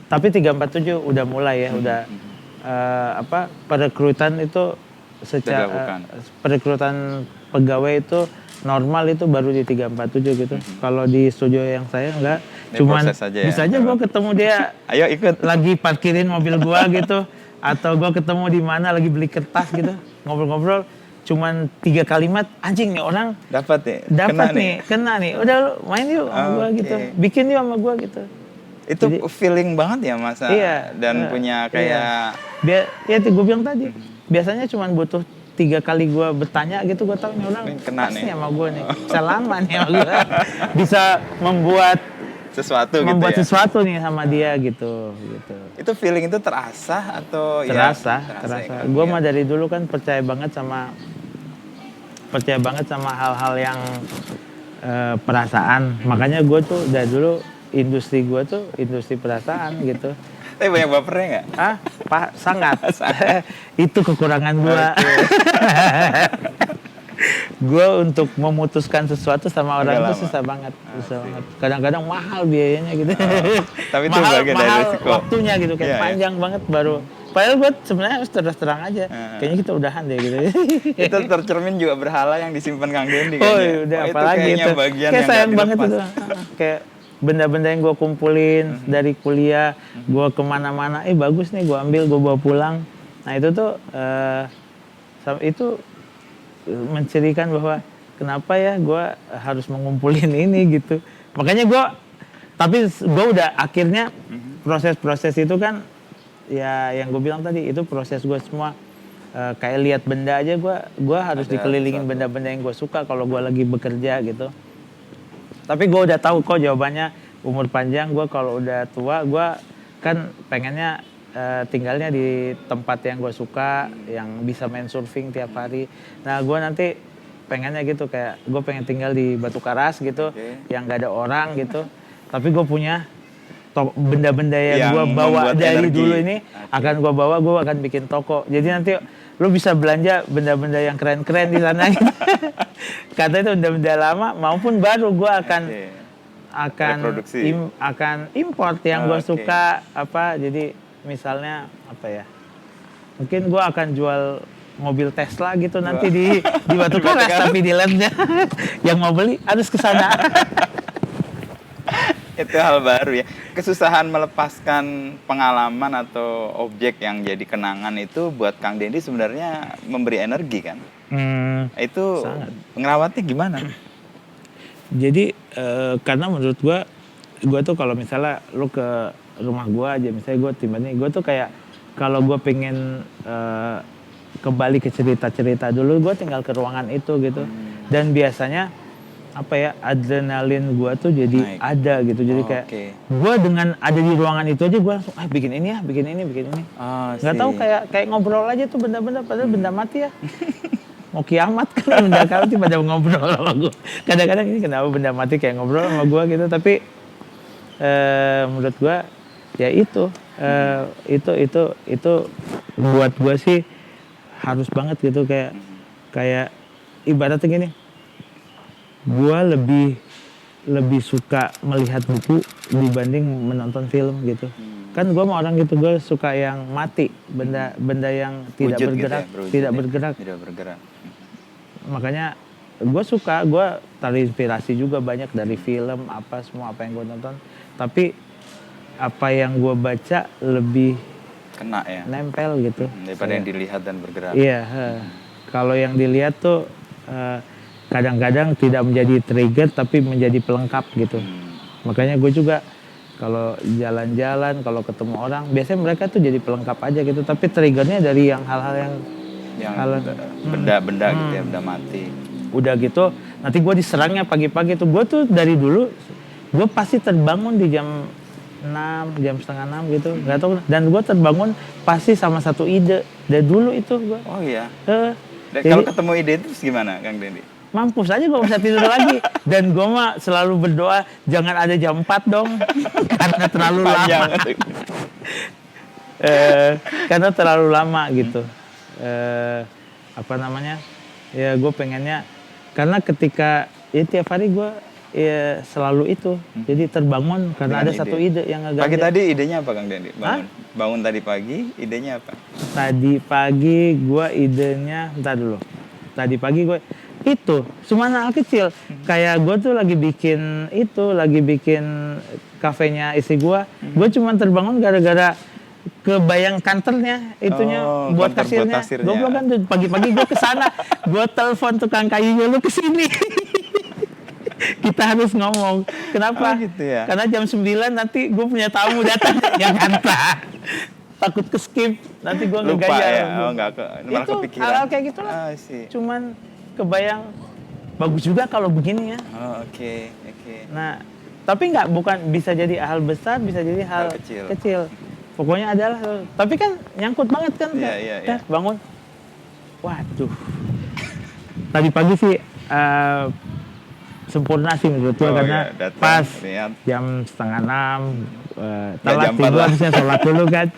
tapi 347 udah mulai ya, udah perekrutan itu secara perekrutan pegawai itu normal itu baru di 347 gitu. Kalau di studio yang saya enggak, cuman bisa aja gue ketemu dia ayo ikut lagi parkirin mobil gua gitu, atau gue ketemu di mana lagi beli kertas gitu, ngobrol-ngobrol cuman 3 kalimat, anjing nih orang dapat kena nih, udah lu main yuk sama gua gitu, bikin yuk sama gua gitu. Itu jadi, feeling banget ya Mas. Iya, dan punya kayak ya gue bilang tadi biasanya cuman butuh 3 kali gue bertanya gitu, gue tahu nih orang kena nih sama gue nih, bisa lama nih sama gue, bisa membuat sesuatu nih sama dia gitu. Itu feeling itu terasa atau terasa. Gue mah dari dulu kan percaya banget sama hal-hal yang perasaan. Makanya gue tuh dari dulu industri gue tuh industri perasaan gitu. Tapi banyak bapernya nggak? Pak, sangat. Itu kekurangan gue. Gue untuk memutuskan sesuatu sama orang itu susah banget. Kadang-kadang mahal biayanya gitu. Tapi itu bagian dari risiko. Waktunya gitu, kayak panjang banget baru Padahal gue sebenarnya harus terang aja. Kayaknya kita udahan deh gitu. Itu tercermin juga berhala yang disimpan Kang Dendi kan. Oh ya? udah Oh, apalagi kayaknya itu. bagian Kayak yang sayang nggak banget dilepas. itu. Kayak benda-benda yang gue kumpulin dari kuliah, gue kemana-mana, bagus nih gue ambil, gue bawa pulang. Nah itu tuh itu mencirikan bahwa kenapa ya gue harus mengumpulin ini gitu. Makanya tapi gue udah akhirnya proses-proses itu kan ya yang gue bilang tadi itu proses gue semua. Kayak lihat benda aja gue harus dikelilingin benda-benda yang gue suka kalau gue lagi bekerja gitu. Tapi gue udah tahu kok jawabannya umur panjang. Gue kalau udah tua gue kan pengennya tinggalnya di tempat yang gue suka, yang bisa main surfing tiap hari. Nah gue nanti pengennya gitu, kayak gue pengen tinggal di Batu Karas gitu, yang gak ada orang gitu. Tapi gue punya benda-benda yang gue bawa dari energi. Dulu ini akan gue bawa, gue akan bikin toko. Jadi nanti lu bisa belanja benda-benda yang keren-keren di sana gitu. Kata itu benda-benda lama maupun baru gue akan import yang gue suka apa. Jadi misalnya apa ya? Mungkin gue akan jual mobil Tesla gitu nanti di Batu Karas tapi di labnya. Yang mau beli harus ke sana. Itu hal baru ya. Kesusahan melepaskan pengalaman atau objek yang jadi kenangan itu buat Kang Dendi sebenarnya memberi energi kan? Itu sangat. Ngerawatnya gimana? Jadi karena menurut gue tuh kalau misalnya lu ke rumah gue aja, misalnya gue tiba-tiba gue tuh kayak kalau gue pengen kembali ke cerita-cerita dulu, gue tinggal ke ruangan itu gitu. Dan biasanya apa ya, adrenalin gue tuh jadi naik. Ada gitu. Jadi kayak gue dengan ada di ruangan itu aja gue langsung bikin ini. Nggak tahu kayak ngobrol aja tuh benda-benda, padahal benda mati ya. Mau kiamat kan benda mati pada ngobrol sama gue. Kadang-kadang ini kenapa benda mati kayak ngobrol sama gue gitu. Tapi menurut gue ya itu buat gue sih harus banget gitu, kayak ibaratnya gini. Gue lebih suka melihat buku dibanding menonton film gitu. Kan gue mau orang gitu, gue suka yang mati, benda yang tidak bergerak, gitu ya, tidak bergerak. Makanya gue suka, gue terinspirasi juga banyak dari film apa yang gue nonton. Tapi apa yang gue baca lebih kena ya, nempel gitu daripada yang dilihat dan bergerak. Iya, kalau yang dilihat tuh kadang-kadang tidak menjadi trigger tapi menjadi pelengkap gitu. Makanya gue juga kalau jalan-jalan, kalau ketemu orang, biasanya mereka tuh jadi pelengkap aja gitu. Tapi triggernya dari yang hal-hal yang benda-benda gitu ya, benda mati. Udah gitu, nanti gue diserangnya pagi-pagi tuh. Gue tuh dari dulu, gue pasti terbangun di jam 6, jam setengah 6 gitu. Gak tau, dan gue terbangun pasti sama satu ide. Dari dulu itu gue. Oh iya? Kalau ketemu ide itu gimana Kang Dendi? Mampus aja gue bisa tidur lagi. Dan gue mah selalu berdoa jangan ada jam 4 dong. Karena terlalu lama. Karena terlalu lama gitu. Apa namanya? Ya gue pengennya, karena ketika tiap hari gue selalu itu. Jadi terbangun karena ada satu ide yang agak. Pagi tadi idenya apa Kang Dendi? Bangun tadi pagi idenya apa? Tadi pagi gue idenya, entar dulu. Tadi pagi gue itu cuma hal kecil, kayak gue tuh lagi bikin kafenya istri gue cuma terbangun gara-gara kebayang kantornya itunya buat kasirnya. Gue bilang kan pagi-pagi gue kesana, gue telepon tukang kayunya, lu kesini. Kita harus ngomong. Kenapa? Gitu ya? Karena jam 9 nanti gue punya tamu datang yang kantor. Takut ke skip, nanti gue ngegayar. Malah itu kepikiran. Hal-hal kayak gitu lah. Cuman kebayang bagus juga kalau begini ya. Oke. Nah, tapi bukan bisa jadi hal besar, bisa jadi hal kecil. Pokoknya adalah, tapi kan nyangkut banget kan. Iya. Bangun. Waduh. Tadi pagi sih sempurna sih menurut gue, karena pas jam setengah 6 telat tidur, harusnya sholat dulu kan.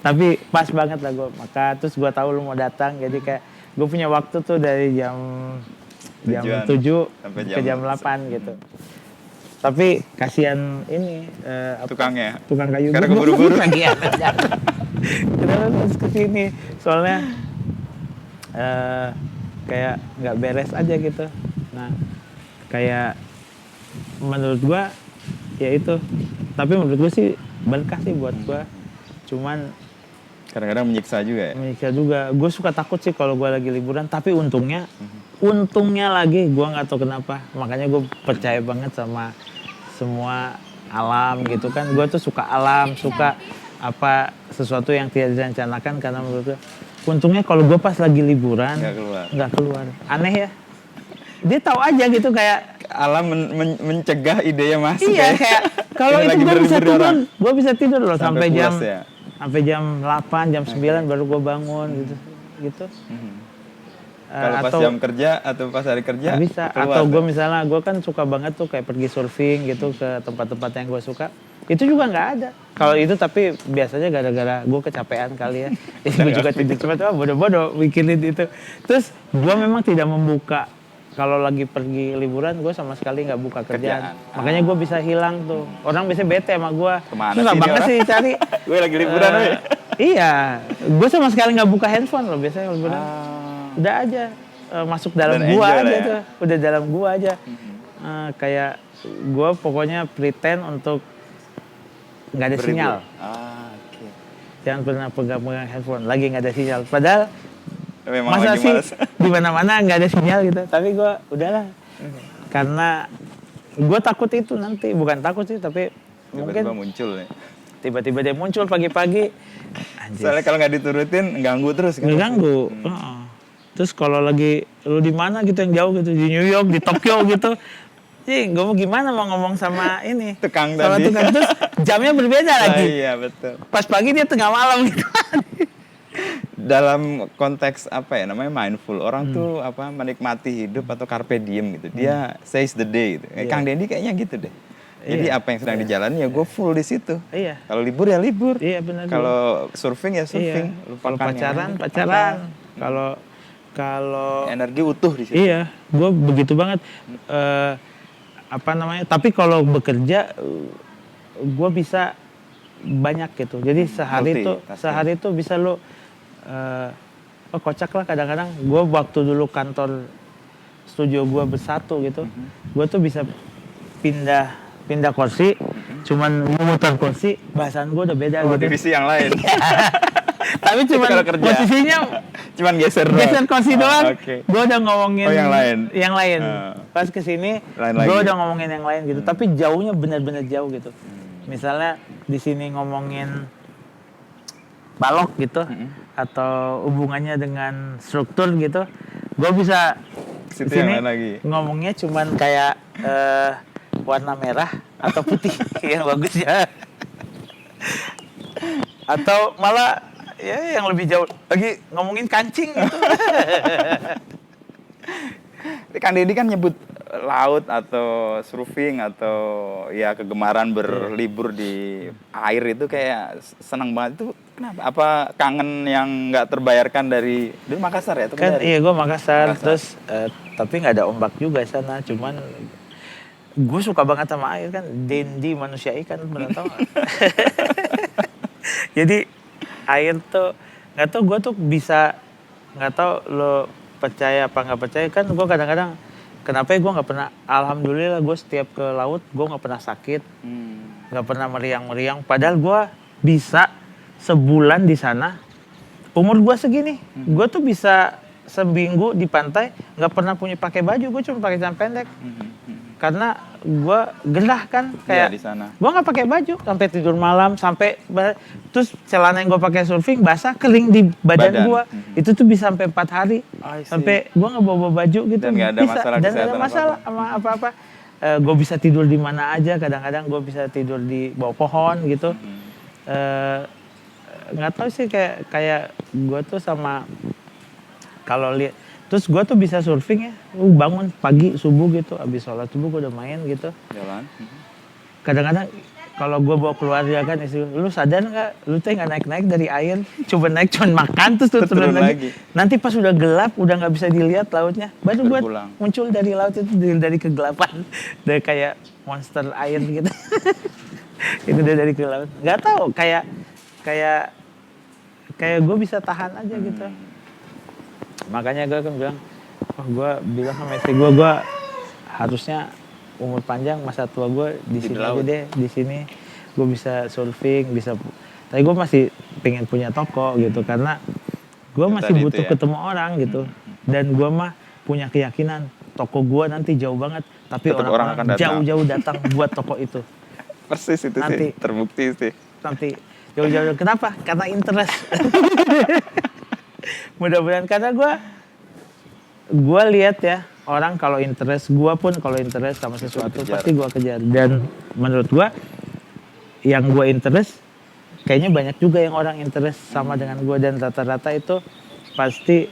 Tapi pas banget lah gue maka, terus gue tahu lu mau datang, jadi kayak gue punya waktu tuh dari jam 7 sampai jam 8 gitu. Tapi kasihan ini Tukangnya. tukang kayu Karena gitu. keburu-buru. Kenapa harus kesini? Soalnya kayak nggak beres aja gitu. Nah, kayak menurut gua ya itu. Tapi menurut gua sih berkah sih buat gua. Cuman Kadang-kadang menyiksa juga ya. menyiksa juga. Gue suka takut sih kalau gue lagi liburan. Tapi untungnya lagi gue nggak tahu kenapa. Makanya gue percaya banget sama semua alam gitu kan. Gue tuh suka alam, suka apa sesuatu yang tidak direncanakan. Karena menurut gue, untungnya kalau gue pas lagi liburan nggak keluar. Aneh ya. Dia tahu aja gitu kayak Alam mencegah idenya masuk. iya kayak kalau Ini itu lagi gue bisa berlibur tidur, orang. gue bisa tidur loh sampai puas jam ya. sampai jam 8, jam 9 baru gue bangun gitu. Kalau pas Atau jam kerja atau pas hari kerja nggak bisa. keluar Atau gue tuh. misalnya gue kan suka banget tuh kayak pergi surfing gitu ke tempat-tempat yang gue suka. Itu juga nggak ada. Kalau itu tapi biasanya gara-gara gue kecapean kali ya. Jadi gue juga tidur cepat. Wah bodoh-bodoh mikirin itu. Terus gue memang tidak membuka. Kalau lagi pergi liburan gue sama sekali nggak buka kerjaan. Makanya gue bisa hilang tuh. Orang biasanya bete sama gue. Kemana Susah sih ini banget orang? sih cari. Gue lagi liburan woy. Iya. Gue sama sekali nggak buka handphone loh biasanya kalau liburan. Udah aja masuk dalam Dan gua enjoy aja lah ya. tuh. Udah dalam gua aja. Kayak gua pokoknya pretend untuk nggak ada Berlibur. sinyal. Oke. Jangan pernah pegang-pegang handphone. Lagi nggak ada sinyal. Padahal Memang masa lagi sih males. di mana-mana nggak ada sinyal gitu. Tapi gua udahlah. Karena gua takut itu nanti. Bukan takut sih tapi Tiba-tiba mungkin muncul ya. tiba-tiba dia muncul pagi-pagi. Anjir. Soalnya kalau nggak diturutin ganggu terus kan. Ngeganggu. Heeh. Terus kalau lagi lu di mana gitu yang jauh gitu di New York, di Tokyo gitu. Gue mau gimana mau ngomong sama ini. Tukang sama tadi. tukang terus jamnya berbeda Ah, lagi. iya betul. Pas pagi dia tengah malam gitu. Dalam konteks apa ya namanya mindful, orang tuh apa menikmati hidup atau carpe diem gitu. Dia seize the day gitu. Iya. Kang Dendi kayaknya gitu deh. Jadi Iya. apa yang sedang dijalani ya gue full di situ. Iya. Kalau libur ya libur. Iya benar. Kalau surfing ya surfing. Iya. Kalau Lupakan pacaran yang pacaran. Kalau energi utuh di situ. iya, gue begitu banget. Apa namanya? Tapi kalau bekerja, gue bisa banyak gitu. Jadi sehari itu bisa lo kocak lah kadang-kadang. Gue waktu dulu kantor studio gue bersatu gitu, gue tuh bisa pindah kursi, cuman memutar kursi, bahasan gue udah beda Oh, gitu. divisi yang lain. Tapi cuman kalau kerja. posisinya Cuman geser kursi doang. Oke. Gue udah ngomongin Oh, yang lain. Yang lain. Ah. Pas kesini, Lain gue lagi. udah ngomongin yang lain gitu. Tapi jauhnya benar-benar jauh gitu. Misalnya di sini ngomongin balok gitu, atau hubungannya dengan struktur gitu, gue bisa Situ di sini yang lain lagi. ngomongnya cuman kayak warna merah atau putih yang bagus ya. Atau malah ya yang lebih jauh lagi ngomongin kancing gitu. Kang Deddy kan nyebut laut atau surfing atau ya kegemaran berlibur di air itu kayak senang banget itu kenapa? Apa kangen yang nggak terbayarkan dari Makassar ya? Kan iya gue Makassar. Terus tapi nggak ada ombak juga sana, cuman gue suka banget sama air kan. Dendi manusia ikan pernah tahu nggak? Jadi air tuh nggak tahu gue tuh bisa nggak tahu lo percaya apa nggak percaya kan gue kadang-kadang kenapa gue nggak pernah alhamdulillah gue setiap ke laut gue nggak pernah sakit nggak pernah meriang-meriang padahal gue bisa sebulan di sana umur gue segini gue tuh bisa seminggu di pantai nggak pernah punya pakai baju gue cuma pakai celana pendek karena gue gerah kan kayak di sana. gue nggak pakai baju sampai tidur malam terus celana yang gue pakai surfing basah kering di badan gue itu tuh bisa sampai 4 hari sampai gue nggak bawa baju gitu Dan nggak ada bisa masalah dan nggak ada kesehatan masalah sama apa-apa. Gue bisa tidur di mana aja kadang-kadang gue bisa tidur di bawah pohon gitu. Nggak tahu sih kayak gue tuh sama kalau lihat terus gue tuh bisa surfing ya, bangun pagi subuh gitu, abis sholat subuh gue udah main gitu. Jalan. Kadang-kadang kalau gue bawa keluarga kan istri, lu sadar nggak, lu tuh nggak naik-naik dari air, coba naik cuma makan terus turun lagi. Nanti pas udah gelap, udah nggak bisa dilihat lautnya, baru gue muncul dari laut itu dari kegelapan, dari kayak monster air gitu. Itu dari ke laut, nggak tahu kayak gue bisa tahan aja gitu. Makanya gue kan bilang, gue bilang sama istri gue harusnya umur panjang, masa tua gue di sini aja deh, di sini gue bisa surfing, bisa. Tapi gue masih pengen punya toko gitu, karena gue masih butuh ketemu orang gitu. Dan gue mah punya keyakinan toko gue nanti jauh banget, tapi orang-orang jauh-jauh datang buat toko itu. Persis itu nanti, sih, terbukti sih. Nanti jauh-jauh, kenapa? Karena interest. Mudah-mudahan, karena gue lihat ya, orang kalau interest, gue pun kalau interest sama sesuatu pasti gue kejar. Dan menurut gue, yang gue interest, kayaknya banyak juga yang orang interest sama dengan gue. Dan rata-rata itu pasti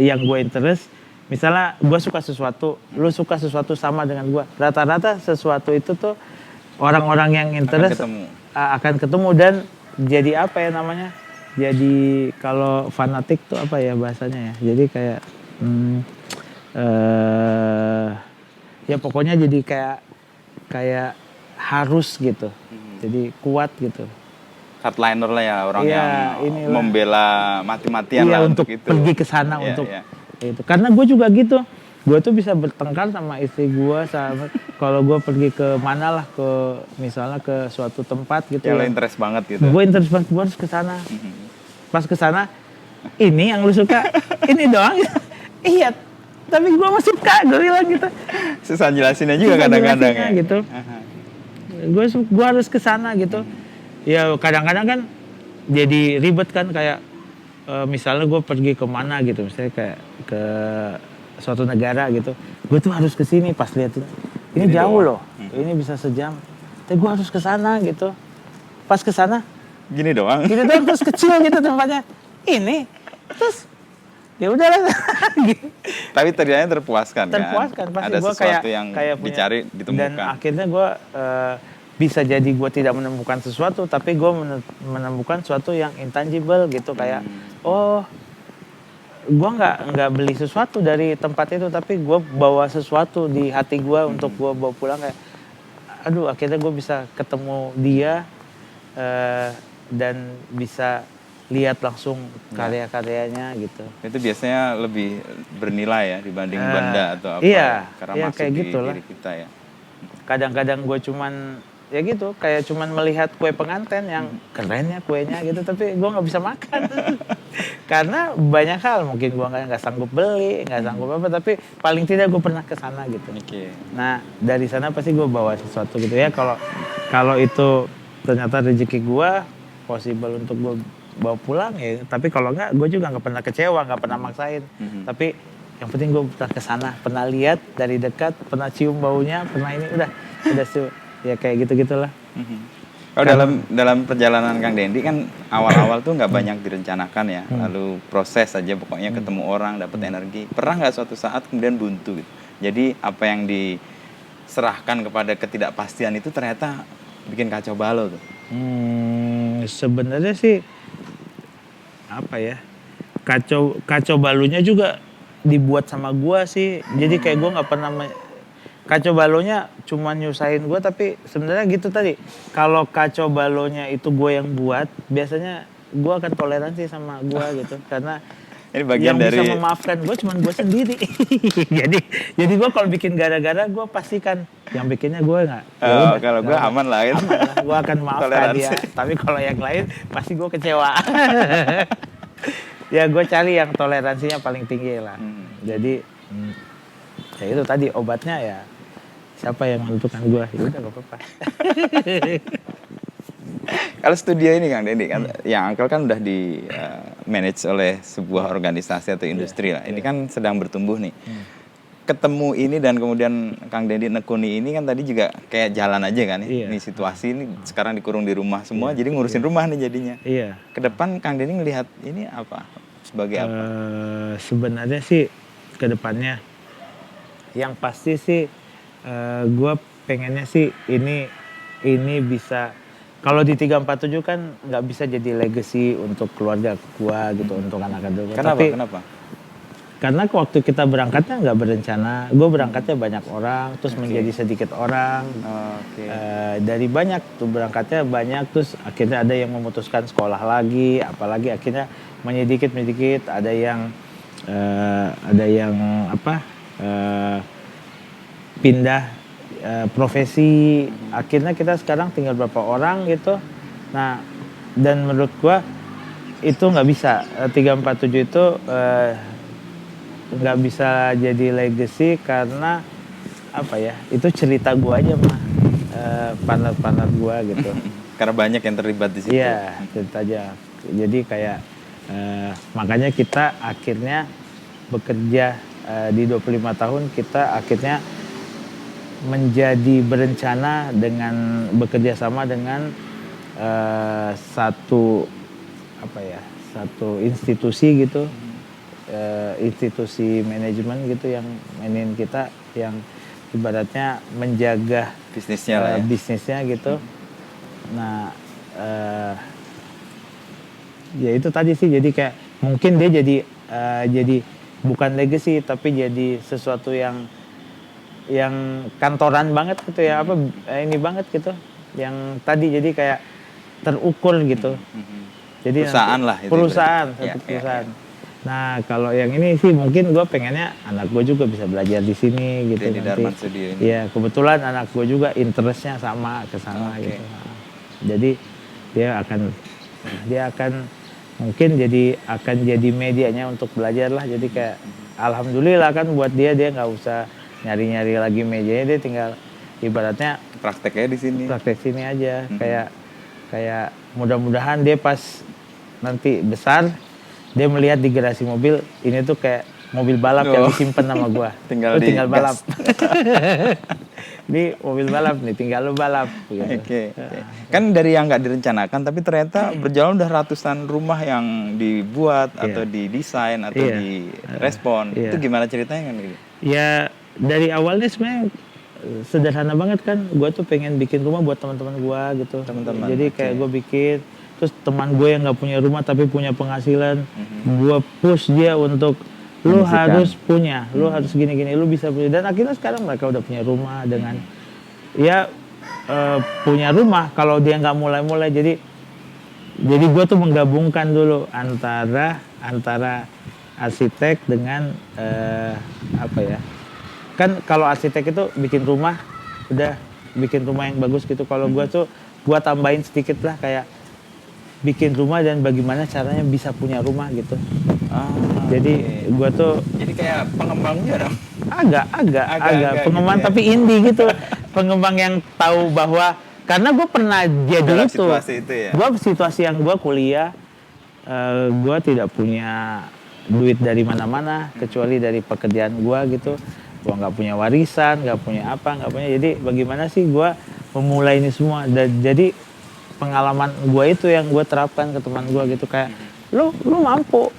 yang gue interest. Misalnya gue suka sesuatu, lu suka sesuatu sama dengan gue. Rata-rata sesuatu itu tuh orang-orang yang interest akan ketemu dan jadi apa ya namanya? Jadi kalau fanatik tuh apa ya bahasanya ya? Jadi kayak ya pokoknya jadi kayak harus gitu. Jadi kuat gitu. Hardliner lah ya, orang yang membela mati-matian lah untuk itu. Pergi ke sana untuk itu. Karena gue juga gitu. Gue tuh bisa bertengkar sama istri gue, kalau gue pergi ke mana lah, ke misalnya ke suatu tempat gitu. Ya, lo interest banget gitu. Gue interest banget, gue harus ke sana. Pas ke sana, ini yang lu suka, ini doang. Iya, tapi gue masih suka, gue bilang gitu. Susah jelasinnya juga kadang-kadang ya. Gitu. Gue harus ke sana gitu. Ya kadang-kadang kan jadi ribet kan, kayak misalnya gue pergi ke mana gitu, misalnya kayak ke suatu negara gitu, gue tuh harus ke sini. Pas lihat ini jauh loh, ini bisa sejam, tapi gue harus ke sana gitu. Pas ke sana gini doang, terus kecil gitu tempatnya, ini terus ya udahlah. Gitu. Tapi ternyata terpuaskan pasti ada gue sesuatu yang dicari, ditemukan. Dan akhirnya gue bisa jadi gue tidak menemukan sesuatu, tapi gue menemukan sesuatu yang intangible gitu, kayak gue nggak beli sesuatu dari tempat itu, tapi gue bawa sesuatu di hati gue untuk gue bawa pulang. Kayak aduh, akhirnya gue bisa ketemu dia dan bisa lihat langsung karya-karyanya gitu. Itu biasanya lebih bernilai ya dibanding benda atau apa. Iya, karena iya, masuk kayak di gitu diri kita ya. Kadang-kadang gue cuman ya gitu, kayak cuman melihat kue pengantin yang keren ya kuenya gitu, tapi gue nggak bisa makan. Karena banyak hal, mungkin gue nggak sanggup beli, nggak sanggup apa, tapi paling tidak gue pernah ke sana gitu. Nah dari sana pasti gue bawa sesuatu gitu ya. Kalau itu ternyata rezeki gue, possible untuk gue bawa pulang ya. Tapi kalau nggak, gue juga nggak pernah kecewa, nggak pernah maksain. Tapi yang penting gue pernah ke sana, pernah lihat dari dekat, pernah cium baunya, pernah ini udah ya kayak gitu-gitulah. Kalau dalam perjalanan Kang Dendi kan awal-awal tuh nggak banyak direncanakan ya, lalu proses aja pokoknya, ketemu orang, dapat energi. Pernah nggak suatu saat kemudian buntu gitu? Jadi apa yang diserahkan kepada ketidakpastian itu ternyata bikin kacau balau tuh? Sebenarnya sih apa ya, kacau balunya juga dibuat sama gua sih. Jadi kayak gua nggak pernah kacau balonya cuma nyusahin gue, tapi sebenarnya gitu tadi. Kalau kacau balonya itu gue yang buat, biasanya gue akan toleransi sama gue gitu, karena ini bagian yang dari... bisa memaafkan gue cuma gue sendiri. jadi gue kalau bikin gara-gara, gue pastikan yang bikinnya gue nggak. Kalau gue aman lah gitu. Aman lah, gue akan maafkan dia. Tapi kalau yang lain pasti gue kecewa. Ya gue cari yang toleransinya paling tinggi lah. Jadi ya itu tadi obatnya ya. Siapa yang menentukan gue? Ya udah gak apa-apa. Kalau studio ini Kang Dendi kan, yang Uncle kan udah di manage oleh sebuah organisasi atau industri lah. Ini kan sedang bertumbuh nih. Ketemu ini dan kemudian Kang Dendi nekuni ini kan tadi juga kayak jalan aja kan ya. Ini situasi ini sekarang dikurung di rumah semua, jadi ngurusin rumah nih jadinya. Kedepan Kang Dendi ngelihat ini apa? Sebagai apa? Sebenarnya sih kedepannya yang pasti sih gue pengennya sih ini ini bisa, kalau di 347 kan nggak bisa jadi legacy untuk keluarga gua gitu, untuk anak-anak gua. Kenapa? Karena waktu kita berangkatnya nggak berencana, gue berangkatnya banyak orang, terus menjadi sedikit orang. Dari banyak tuh berangkatnya banyak, terus akhirnya ada yang memutuskan sekolah lagi, apalagi akhirnya menyedikit, ada yang pindah profesi. Akhirnya kita sekarang tinggal berapa orang gitu. Nah, dan menurut gue itu nggak bisa, 347 itu nggak bisa jadi legacy karena apa ya, itu cerita gue aja mah, partner gue gitu. Karena banyak yang terlibat di situ. Iya, cerita aja. Jadi kayak makanya kita akhirnya bekerja di 25 tahun kita akhirnya menjadi berencana dengan bekerja sama dengan satu institusi gitu. Institusi manajemen gitu yang mainin kita, yang ibaratnya menjaga bisnisnya lah ya. Bisnisnya gitu. Nah, ya itu tadi sih, jadi kayak mungkin dia jadi bukan legacy tapi jadi sesuatu yang kantoran banget gitu ya, ini banget gitu. Yang tadi jadi kayak terukur gitu. Jadi perusahaan lah itu. Perusahaan. Ya. Nah, kalau yang ini sih mungkin gue pengennya anak gue juga bisa belajar di sini gitu. Di Darman Studio ini. Iya, kebetulan anak gue juga interestnya sama ke sana gitu. Nah, jadi dia akan mungkin akan jadi medianya untuk belajar lah. Jadi kayak alhamdulillah kan buat dia nggak usah nyari-nyari lagi medianya, dia tinggal ibaratnya prakteknya di sini. Praktek sini aja. Kayak mudah-mudahan dia pas nanti besar dia melihat di garasi mobil ini tuh kayak mobil balap yang disimpan sama gua. tinggal balap. Ini mobil balap nih, tinggal lu balap. Gitu. Oke. Kan dari yang nggak direncanakan, tapi ternyata berjalan udah ratusan rumah yang dibuat atau didesain atau direspon. Itu gimana ceritanya kan? Ya dari awalnya sebenarnya sederhana banget kan. Gua tuh pengen bikin rumah buat teman-teman gua gitu. Jadi kayak gua bikin. Terus teman gue yang nggak punya rumah tapi punya penghasilan, gue push dia untuk lu harus punya, lu harus gini-gini, lu bisa punya. Dan akhirnya sekarang mereka udah punya rumah dengan punya rumah kalau dia nggak mulai-mulai. Jadi gue tuh menggabungkan dulu antara arsitek dengan kan kalau arsitek itu bikin rumah yang bagus gitu. Kalau gue tuh gue tambahin sedikit lah, kayak bikin rumah dan bagaimana caranya bisa punya rumah gitu. Jadi gua tuh jadi kayak pengembangnya dong. Agak pengembang gitu tapi indie gitu. Pengembang yang tahu bahwa, karena gue pernah jadi itu. Gua situasi yang gua kuliah, gua tidak punya duit dari mana-mana kecuali dari pekerjaan gua gitu. Gua nggak punya warisan, nggak punya. Jadi bagaimana sih gua memulai ini semua. Dan jadi pengalaman gue itu yang gue terapkan ke teman gue gitu, kayak lu mampu,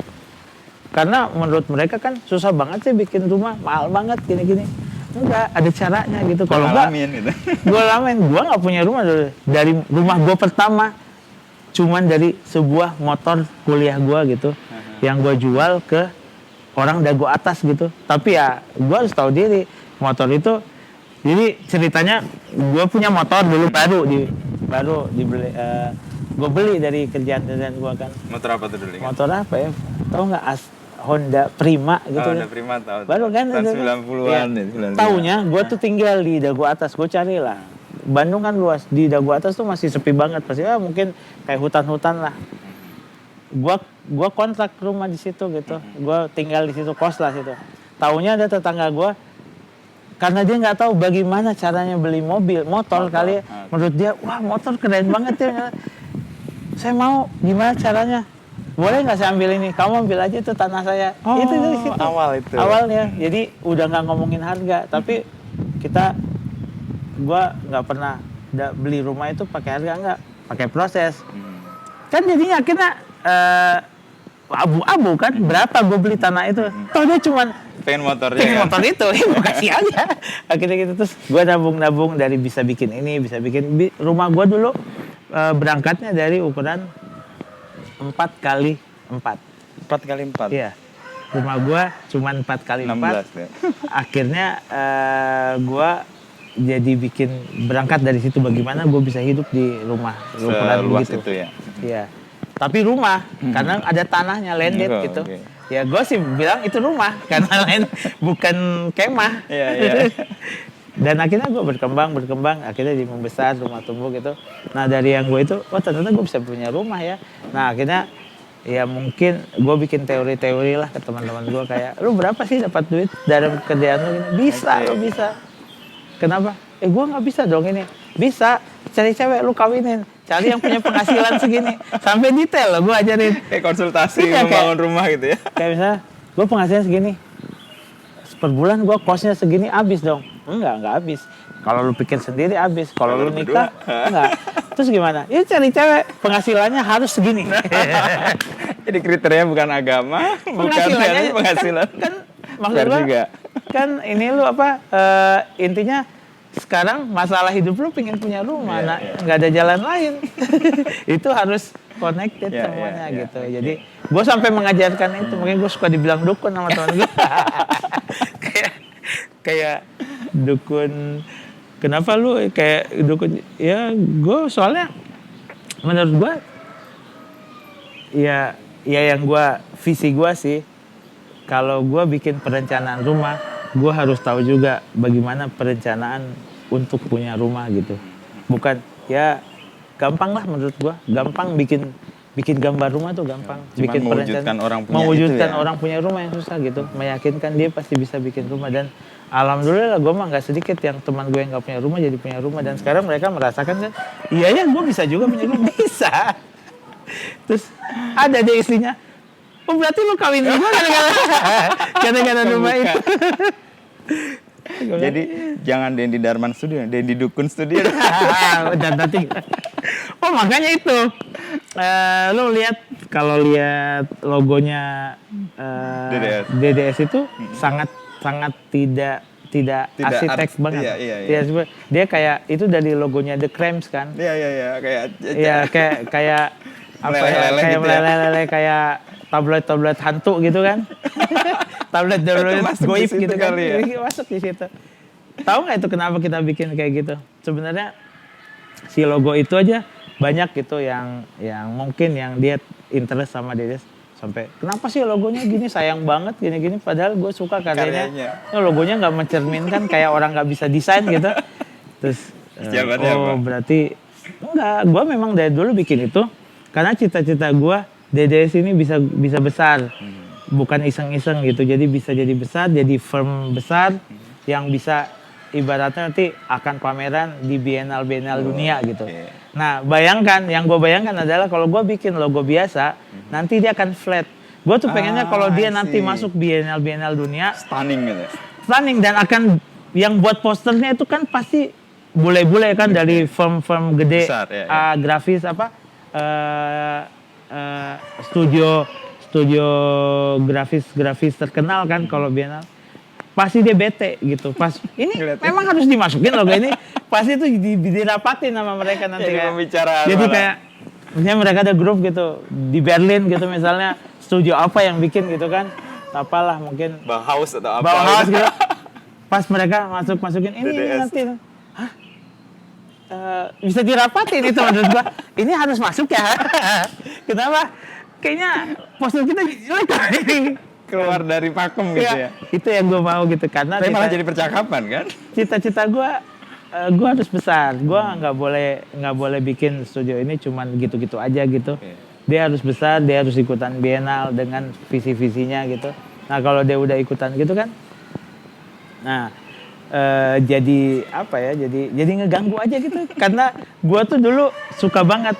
karena menurut mereka kan susah banget sih bikin rumah, mahal banget gini-gini. Enggak, ada caranya gitu. Kalau enggak gitu. Gue nggak punya rumah dari rumah gue pertama cuman dari sebuah motor kuliah gue gitu, yang gue jual ke orang dago atas gitu. Tapi ya gue harus tahu diri, motor itu, jadi ceritanya gue punya motor dulu baru dibeli, gue beli dari kerjaan gue kan. Motor apa tuh dulu? Motor apa ya? Tahu nggak, Honda Prima gitu. Honda Prima tahu. Baru kan? Tahun 90-an ya. Taunya gue tuh tinggal di Dago Atas, gue cari lah. Bandung kan luas, di Dago Atas tuh masih sepi banget, pasti mungkin kayak hutan-hutan lah. Gue kontrak rumah di situ gitu. Gue tinggal di situ, kos lah situ. Taunya ada tetangga gue, karena dia nggak tahu bagaimana caranya beli motor kali ya. Menurut dia, wah motor keren banget ya. Saya mau, gimana caranya? Boleh nggak saya ambil ini? Kamu ambil aja itu tanah saya. Itu dari situ. Awalnya. Jadi udah nggak ngomongin harga, tapi gua nggak pernah beli rumah itu pakai harga, nggak, pakai proses. Kan jadinya akhirnya abu-abu kan, berapa gue beli tanah itu? Toh dia cuman pengen motornya pengen kan? motor itu, ya gue kasih aja. Akhirnya gitu, terus gue nabung dari bisa bikin ini, bisa bikin rumah gue dulu berangkatnya dari ukuran 4x4. 4x4. Iya, rumah gue cuman 4x4. 16 ya. Akhirnya gue jadi bikin berangkat dari situ bagaimana gue bisa hidup di rumah ukuran Seluas gitu. itu ya. Iya. Tapi rumah, karena ada tanahnya landed Oh, gitu. oke. Ya gue sih bilang itu rumah karena lain bukan kemah. Iya, iya. Dan akhirnya gue berkembang, akhirnya jadi membesar, rumah tumbuh gitu. Nah dari yang gue itu, oh ternyata gue bisa punya rumah ya. Nah akhirnya ya mungkin gue bikin teori-teori lah ke teman-teman gue kayak, lu berapa sih dapat duit dalam kerjaan lu? Bisa, lu bisa. Kenapa? Gue nggak bisa dong ini. Bisa, cari cewek lu kawinin. Cari yang punya penghasilan segini. Sampai detail loh gue ajarin. Kayak konsultasi Iya, membangun rumah gitu ya. Kayak misalnya, gue penghasilan segini. Per bulan gue kosnya segini, habis dong. Enggak habis. Kalau lu pikir sendiri habis. Kalau lu nikah, enggak. Terus gimana? Ya cari cewek, penghasilannya harus segini. Jadi kriteria bukan agama, bukan penghasilan. Kan maksud gue, juga. kan ini lu apa, intinya sekarang masalah hidup lu pengen punya rumah, nah nggak ada jalan lain. Itu harus connected semuanya gitu. Jadi gue sampai mengajarkan itu, mungkin gue suka dibilang dukun sama teman gue. kayak dukun, kenapa lu kayak dukun? Ya gue soalnya menurut gue ya yang gue visi gue sih, kalau gue bikin perencanaan rumah, gue harus tahu juga bagaimana perencanaan untuk punya rumah gitu. Bukan ya gampang lah menurut gue, gampang bikin gambar rumah tuh gampang. Cuman bikin mewujudkan orang punya rumah yang susah gitu. Meyakinkan dia pasti bisa bikin rumah. Dan alhamdulillah gue mah nggak sedikit yang teman gue yang nggak punya rumah jadi punya rumah. Dan sekarang mereka merasakan kan, iya ya gue bisa juga punya rumah. Bisa. Terus ada deh istrinya, oh berarti lu kawin gue gara-gara rumah itu. Jadi jangan Dendi Darman Studio, Dendi Dukun Studio. Dan nanti, oh makanya itu, lu lihat kalau lihat logonya DDS itu sangat tidak arsitek arts, banget. Iya. Dia kayak itu dari logonya The Cramps kan. Iya, kayak Iya, kayak apa ya? Meleleh Kayak gitu ya. meleleh kayak tablet hantu gitu kan. tablet masuk di goib situ gitu kan. kali ya. Masuk di situ. Tahu nggak itu kenapa kita bikin kayak gitu? Sebenarnya si logo itu aja banyak gitu yang mungkin yang dia interest sama dia sampai kenapa sih logonya gini, sayang banget gini padahal gue suka karyanya. Logonya nggak mencerminkan kayak orang nggak bisa desain gitu. Terus berarti enggak, gue memang dari dulu bikin itu karena cita-cita gue DDS ini bisa besar, bukan iseng-iseng gitu. Jadi bisa jadi besar, jadi firm besar yang bisa ibaratnya nanti akan pameran di bienal dunia gitu. Nah bayangkan, yang gue bayangkan adalah kalau gue bikin logo biasa, nanti dia akan flat. Gue tuh pengennya kalau dia nanti masuk bienal dunia, stunning gitu. Stunning, dan akan yang buat posternya itu kan pasti bule-bule kan dari firm gede, besar, grafis apa, studio grafis terkenal kan kalau bienal. Pasti dia bete gitu. Pas ini memang harus dimasukin logo ini. Pasti itu dirapatin sama mereka nanti kayak. Jadi kayak misalnya mereka ada grup gitu di Berlin gitu misalnya, studio apa yang bikin gitu kan. Apalah mungkin Bauhaus atau apa. Bauhaus gitu. Pas mereka masukin ini nanti. Hah? Bisa dirapatin itu menurut gua. Ini harus masuk ya. Kenapa? Kayaknya poster kita jelek ini. Keluar dari pakem gitu ya. Itu yang gue mau gitu karena tapi malah jadi percakapan kan. Cita-cita gue harus besar. Gue nggak boleh bikin studio ini cuman gitu-gitu aja gitu. Dia harus besar, dia harus ikutan bienal dengan visi-visinya gitu. Nah kalau dia udah ikutan gitu kan, nah jadi apa ya? Jadi ngeganggu aja gitu. Karena gue tuh dulu suka banget.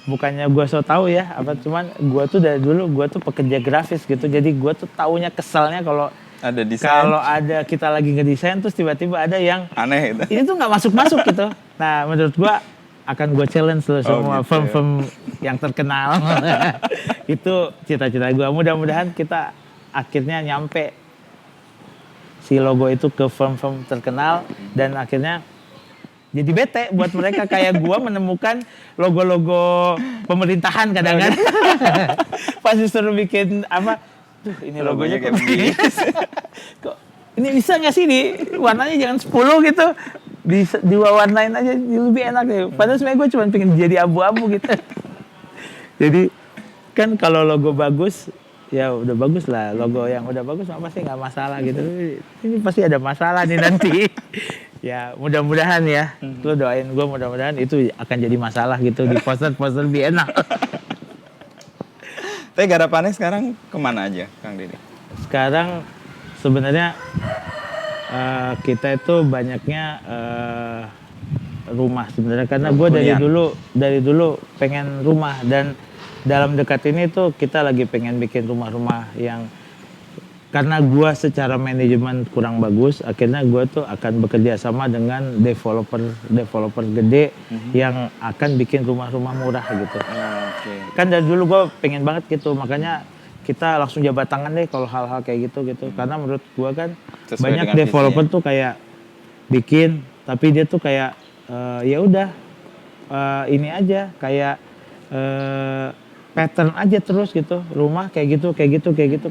Bukannya gue so tahu ya, cuman gue tuh dari dulu gue tuh pekerja grafis gitu, jadi gue tuh taunya kesalnya kalau ada desain, kalau ada kita lagi ngedesain terus tiba-tiba ada yang aneh gitu. Ini tuh nggak masuk gitu. Nah menurut gue akan gue challenge loh semua gitu firm yang terkenal. Itu cita-cita gue. Mudah-mudahan kita akhirnya nyampe si logo itu ke firm-firm terkenal dan akhirnya jadi bete buat mereka kayak gua menemukan logo-logo pemerintahan kadang-kadang. Pas disuruh bikin apa, tuh ini logonya kayak begini. Kok ini bisa nggak sih di warnanya jangan 10 gitu, diwarnain aja lebih enak deh. Padahal sebenarnya gue cuma pengen jadi abu-abu gitu. Jadi kan kalau logo bagus ya udah bagus lah, logo yang udah bagus pasti nggak masalah gitu. Ini pasti ada masalah nih nanti. Ya mudah-mudahan ya, lu doain gue mudah-mudahan itu akan jadi masalah gitu di poster-poster Biennale. Tapi garapannya sekarang kemana aja Kang Deddy? Sekarang sebenarnya kita itu banyaknya rumah sebenarnya karena gue dari dulu pengen rumah dan dalam dekat ini tuh kita lagi pengen bikin rumah-rumah yang karena gue secara manajemen kurang bagus, akhirnya gue tuh akan bekerja sama dengan developer gede yang akan bikin rumah-rumah murah gitu. Kan dari dulu gue pengen banget gitu, makanya kita langsung jabat tangan deh kalau hal-hal kayak gitu. Karena menurut gue kan sesuai banyak dengan developer visinya. tuh kayak bikin, tapi dia tuh kayak ya udah ini aja kayak pattern aja terus gitu, rumah kayak gitu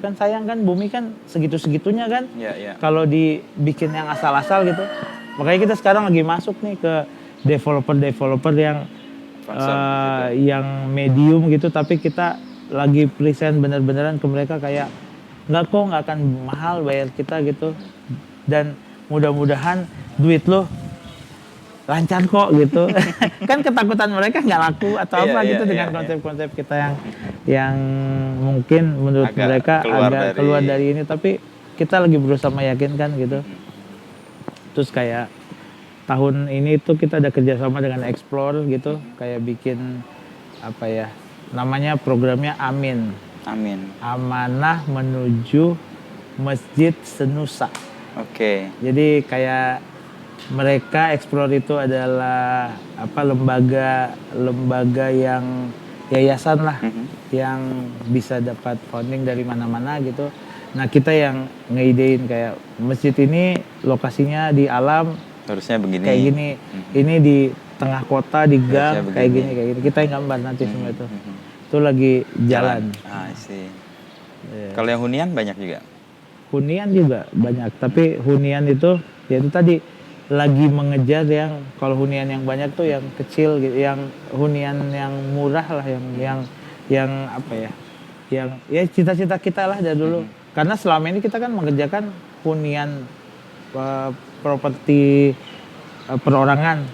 kan sayang kan, bumi kan segitu-segitunya kan. Kalau dibikin yang asal-asal gitu. Makanya kita sekarang lagi masuk nih ke developer yang yang medium gitu, tapi kita lagi present bener-beneran ke mereka kayak nggak akan mahal bayar kita gitu, dan mudah-mudahan duit lo lancar kok gitu. Kan ketakutan mereka nggak laku atau apa gitu dengan konsep-konsep kita yang mungkin menurut mereka agak keluar dari ini, tapi kita lagi berusaha meyakinkan gitu. Terus kayak tahun ini tuh kita ada kerjasama dengan Explore gitu, kayak bikin apa ya namanya, programnya Amin. Amanah Menuju Masjid Senusa. Jadi kayak mereka Explore itu adalah apa, lembaga yang yayasan lah, yang bisa dapat funding dari mana-mana gitu. Nah kita yang ngeidein kayak masjid ini lokasinya di alam, harusnya begini, kayak gini, ini di tengah kota di gang kayak gini. Kita yang gambar nanti semua itu lagi jalan. Kalau yang hunian banyak juga? Hunian juga banyak, tapi hunian itu ya itu tadi lagi mengejar yang kalau hunian yang banyak tuh yang kecil gitu, yang hunian yang murah lah, yang apa ya, yang ya cita-cita kita lah dari dulu. Karena selama ini kita kan mengerjakan hunian properti perorangan.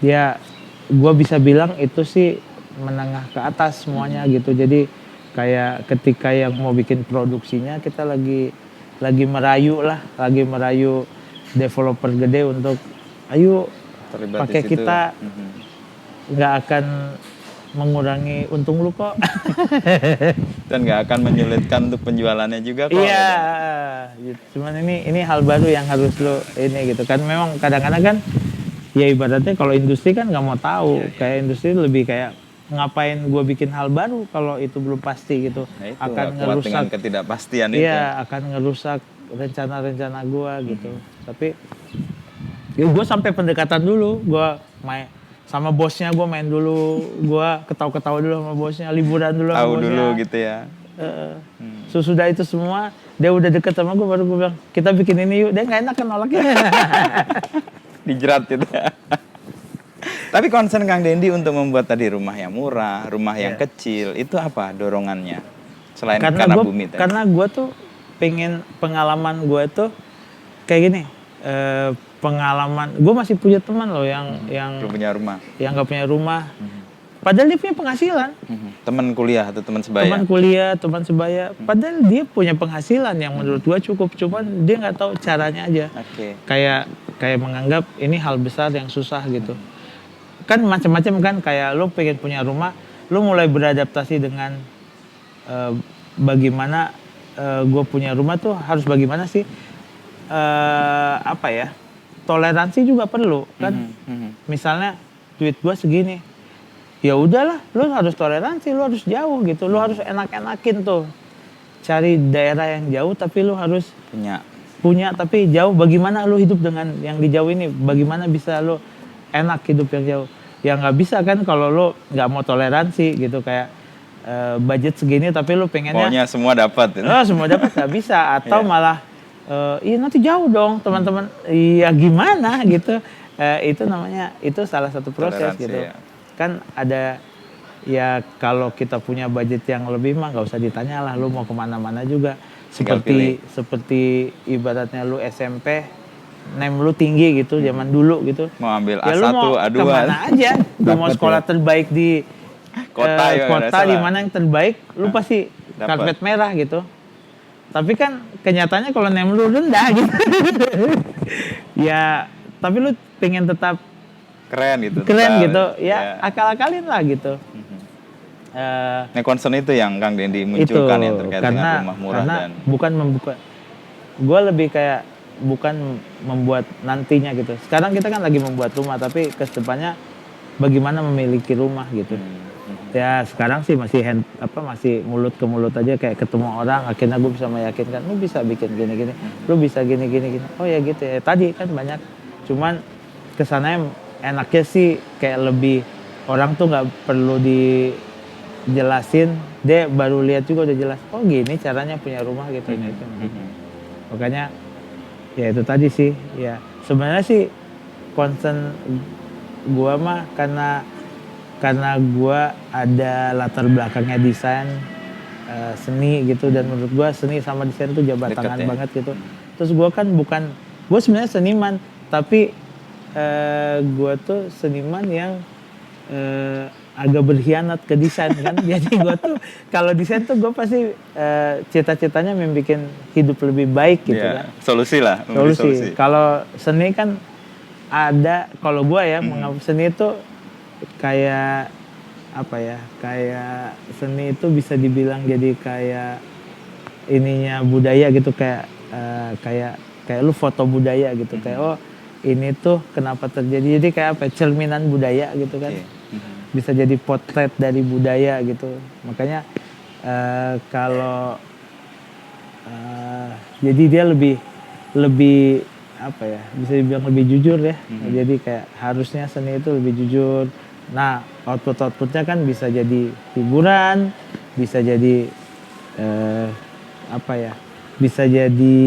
Ya gue bisa bilang itu sih menengah ke atas semuanya gitu. Jadi kayak ketika yang mau bikin produksinya kita lagi merayu developer gede untuk ayo pakai kita, nggak akan mengurangi untung lu kok. Dan nggak akan menyulitkan untuk penjualannya juga kok. Iya, gitu. Cuman ini hal baru yang harus lu ini gitu kan. Memang kadang-kadang kan ya ibaratnya kalau industri kan nggak mau tahu, kayak industri lebih kayak ngapain gue bikin hal baru kalau itu belum pasti gitu. Nah, itu akan ngerusak dengan ketidakpastian itu. Iya, akan ngerusak rencana-rencana gue gitu. Tapi ya gue sampai pendekatan dulu, gue main sama bosnya, gue main dulu, gue ketawa-ketawa dulu sama bosnya, liburan dulu sama bosnya. Tahu dulu gitu ya. Sesudah itu semua dia udah deket sama gue, baru gue bilang kita bikin ini yuk. Dia nggak enak kan nolaknya. Dijerat gitu ya. Tapi concern Kang Dendi untuk membuat tadi rumah yang murah, rumah yang kecil, itu apa dorongannya? Selain karena bumi tadi. Karena gue tuh pengen pengalaman gue tuh kayak gini. Pengalaman gue masih punya teman loh yang belum punya rumah, yang nggak punya rumah, padahal dia punya penghasilan. Teman kuliah atau teman sebaya? Teman sebaya, padahal dia punya penghasilan yang menurut gue cukup, cuman dia nggak tahu caranya aja. Kayak menganggap ini hal besar yang susah gitu. Kan macam-macam kan, kayak lo pengen punya rumah, lo mulai beradaptasi dengan bagaimana gue punya rumah tuh harus bagaimana sih, apa ya, toleransi juga perlu kan. Misalnya duit gue segini, ya udahlah, lo harus toleransi, lo harus jauh gitu, lo harus enak-enakin tuh, cari daerah yang jauh tapi lo harus punya tapi jauh, bagaimana lu hidup dengan yang di jauh ini, bagaimana bisa lu enak hidup yang jauh. Ya nggak bisa kan kalau lu nggak mau toleransi gitu, kayak budget segini tapi lu pengennya Maunya semua dapat gitu. semua dapat, nggak bisa. Atau malah iya nanti jauh dong teman-teman, iya gimana gitu. Itu namanya, itu salah satu proses Toleransi, gitu ya. kan. Ada ya, kalau kita punya budget yang lebih mah nggak usah ditanya lah, lu mau kemana-mana juga. Tinggal pilih. Seperti ibaratnya lu SMP, name lu tinggi gitu zaman dulu gitu, Mau ambil ya lu A1, mau A2. kemana aja, lu mau Dapat sekolah ya. terbaik di Kota ya, nggak kota salah. di mana yang terbaik, lu pasti dapat. karpet merah gitu. Tapi kan kenyataannya kalau name lu rendah gitu ya, tapi lu pengen tetap Keren gitu. keren total. gitu ya, akal-akalin lah gitu. Nah, concern itu yang Kang Dendi Itu munculkan ya terkait dengan karena rumah murah dan bukan membuka, gue lebih kayak bukan membuat nantinya gitu. Sekarang kita kan lagi membuat rumah, tapi kedepannya bagaimana memiliki rumah gitu. Ya sekarang sih masih masih mulut ke mulut aja, kayak ketemu orang akhirnya gue bisa meyakinkan, lu bisa bikin gini-gini, lu bisa gini-gini. Oh ya gitu ya, tadi kan banyak, cuman kesananya enaknya sih kayak lebih, orang tuh nggak perlu dijelasin, dia baru lihat juga udah jelas, oh gini caranya punya rumah gitu. Itu. Makanya ya itu tadi sih, ya sebenarnya sih concern gua mah karena gua ada latar belakangnya desain, seni gitu, dan menurut gua seni sama desain tuh jabat Deket tangan ya? banget gitu. Terus gua kan gua sebenarnya seniman, tapi gua tuh seniman yang agak berkhianat ke desain kan. Jadi gua tuh kalau desain tuh gua pasti cita-citanya membuat hidup lebih baik gitu ya, kan. solusi lah. Solusi. Kalau seni kan ada, kalau gua ya menganggap seni itu kayak apa ya, kayak seni itu bisa dibilang jadi kayak ininya budaya gitu, kayak kayak lu foto budaya gitu, kayak oh ini tuh kenapa terjadi, jadi kayak apa, cerminan budaya gitu kan. Bisa jadi potret dari budaya gitu. Makanya kalau jadi dia lebih apa ya, bisa dibilang lebih jujur ya. Jadi kayak harusnya seni itu lebih jujur. Nah, outputnya kan bisa jadi hiburan, bisa jadi apa ya, bisa jadi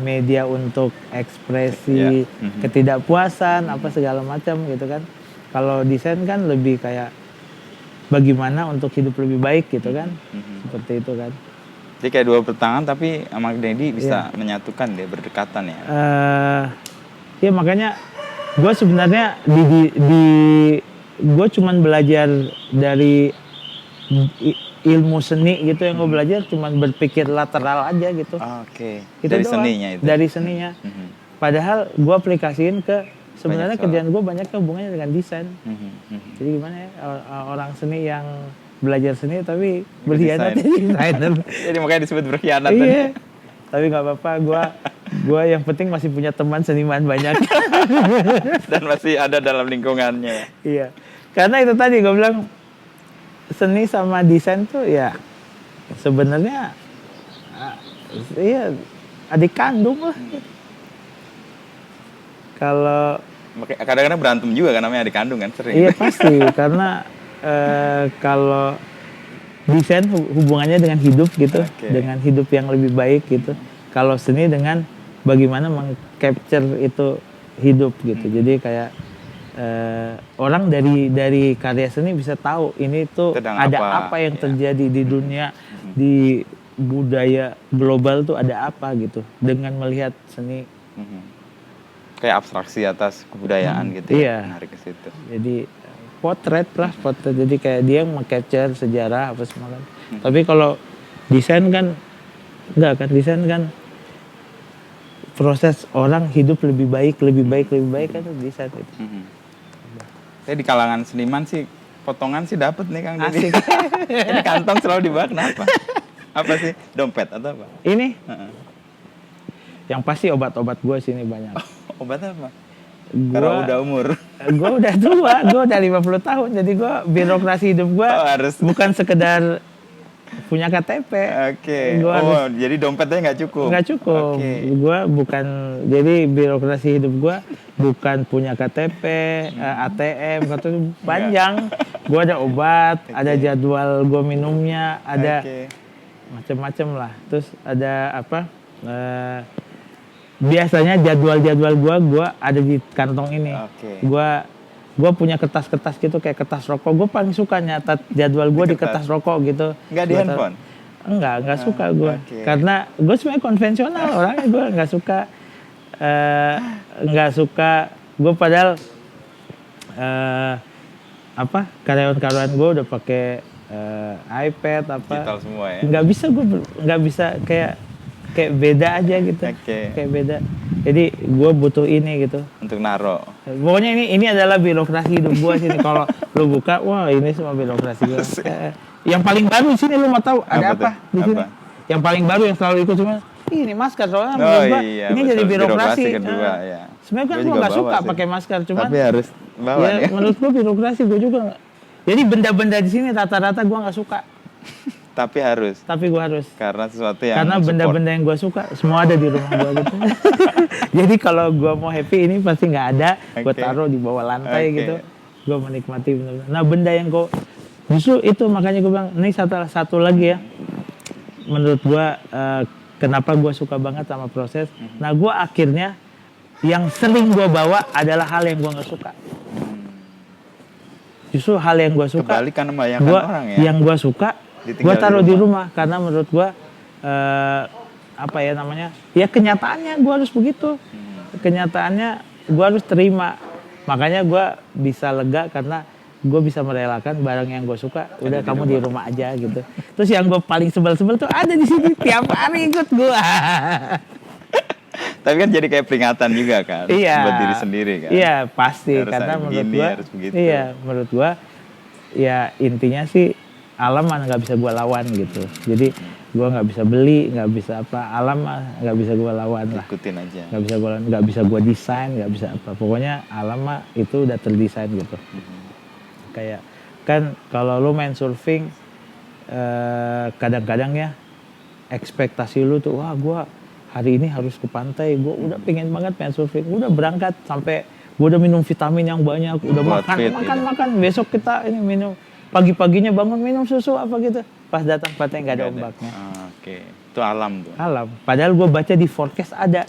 media untuk ekspresi ketidakpuasan, apa segala macam gitu kan. Kalau desain kan lebih kayak bagaimana untuk hidup lebih baik gitu kan. Seperti itu kan. Jadi kayak dua pertengahan, tapi sama Dendi bisa menyatukan dia, berdekatan ya. Ya makanya gue sebenarnya gue cuman belajar dari ilmu seni gitu, yang gue belajar cuman berpikir lateral aja gitu. Oke. Itu Dari doang. seninya itu. Dari seninya. Padahal gue aplikasiin ke sebenarnya kerjaan gue banyak hubungannya dengan desain. Jadi gimana ya, orang seni yang belajar seni tapi berkhianat jadi desainer. Jadi makanya disebut berkhianat. Iya. Tapi nggak apa-apa, gue yang penting masih punya teman seniman banyak. Dan masih ada dalam lingkungannya. Iya. Karena itu tadi gue bilang, seni sama desain tuh ya sebenarnya iya adik kandung lah. Kalau kadang-kadang berantem juga kan, namanya adik kandung kan, sering. iya pasti, karena kalau desain hubungannya dengan hidup gitu, dengan hidup yang lebih baik gitu. Kalau seni dengan bagaimana meng-capture itu hidup gitu. Jadi kayak orang dari karya seni bisa tahu ini tuh ada apa yang terjadi di dunia, di budaya global tuh ada apa gitu, dengan melihat seni. Kayak abstraksi atas kebudayaan gitu iya. ya, menarik ke situ. Jadi potret. Jadi kayak dia meng-capture sejarah apa semua kan. Tapi kalau desain kan enggak kan, desain kan proses orang hidup lebih baik kan itu desain itu. Saya di kalangan seniman sih potongan sih dapat nih Kang Dendi. Ini kantong selalu dibawa, kenapa? Apa sih? Dompet atau apa? Ini? Yang pasti obat-obat gue sini banyak. Obat apa? Karena udah umur. Gue udah tua, gue udah 50 tahun. Jadi gue birokrasi hidup gue bukan sekedar punya KTP. Oke. Gua Oh, jadi dompetnya nggak cukup. nggak cukup. Oke. Gua bukan, jadi birokrasi hidup gua bukan punya KTP, ATM, kartu panjang. Gua ada obat, ada jadwal gua minumnya, ada Oke. macem-macem lah. Terus ada apa? Biasanya jadwal-jadwal gua ada di kantong ini. Oke. Gua punya kertas-kertas gitu kayak kertas rokok. Gue paling suka nyatat jadwal gue di kertas rokok gitu. Nggak di Gua handphone? Enggak suka gue. Oke. Karena gue sebenarnya konvensional orangnya, gue nggak suka. Gue padahal karyawan-karyawan gue udah pakai iPad apa. Digital semua ya. Nggak bisa kayak beda aja gitu. Oke. Kayak beda. Jadi gue butuh ini gitu. Untuk naro. Pokoknya ini adalah birokrasi hidup gua sini. Kalau lu buka, wah ini semua birokrasi gua. Yang paling baru di sini lu mau tahu ada apa di sini? Apa? Yang paling baru yang selalu ikut cuma ini masker soalnya Oh menurut gua iya, ini betul. jadi birokrasi. Kedua, ya. Sebenarnya kan Gua gua juga nggak bawa suka sih. pakai masker, cuman Tapi harus bawa ya, ya. menurut gua birokrasi gua juga nggak. Jadi benda-benda di sini rata-rata gua nggak suka, Tapi harus. tapi gua harus. Karena sesuatu yang Karena support. benda-benda yang gue suka semua ada di rumah gue gitu. Jadi kalau gue mau happy ini pasti nggak ada, gue Oke. taruh di bawah lantai Oke. gitu. Gue menikmati benar-benar. Nah benda yang gue justru itu makanya gue bilang ini satu lagi ya. Menurut gue kenapa gue suka banget sama proses. Nah gue akhirnya yang sering gue bawa adalah hal yang gue nggak suka. Justru hal yang gue suka. Kebalikan kebanyakan Gua, orang ya. yang gue suka, Ditinggal gue di taruh di rumah. rumah karena menurut gue apa ya namanya? Ya kenyataannya gue harus begitu. Kenyataannya gue harus terima. Makanya gue bisa lega karena gue bisa merelakan barang yang gue suka. Udah kamu di rumah aja gitu. Terus yang gue paling sebel-sebel tuh ada di sini tiap hari ikut gue. Tapi kan jadi kayak peringatan juga kan. Iya. Buat diri sendiri kan. Iya pasti Harus karena ada menurut begini, gua. harus begitu. Iya menurut gua. Ya intinya sih alam mah nggak bisa gua lawan gitu. Jadi gua nggak bisa beli, nggak bisa apa. Alam mah nggak bisa gua lawan lah. Ikutin aja. Nggak bisa gua desain, nggak bisa apa. Pokoknya alam mah itu udah terdesain gitu. Kayak kan kalau lu main surfing kadang-kadang ya ekspektasi lu tuh wah gua hari ini harus ke pantai, gue udah pengen banget main surfing, udah berangkat sampai gue udah minum vitamin yang banyak, udah Buat makan, fit, besok kita ini minum, pagi-paginya bangun minum susu apa gitu, pas datang pantai nggak ada Nggak ombaknya. Oke. Itu alam tuh. Alam, padahal gue baca di forecast ada,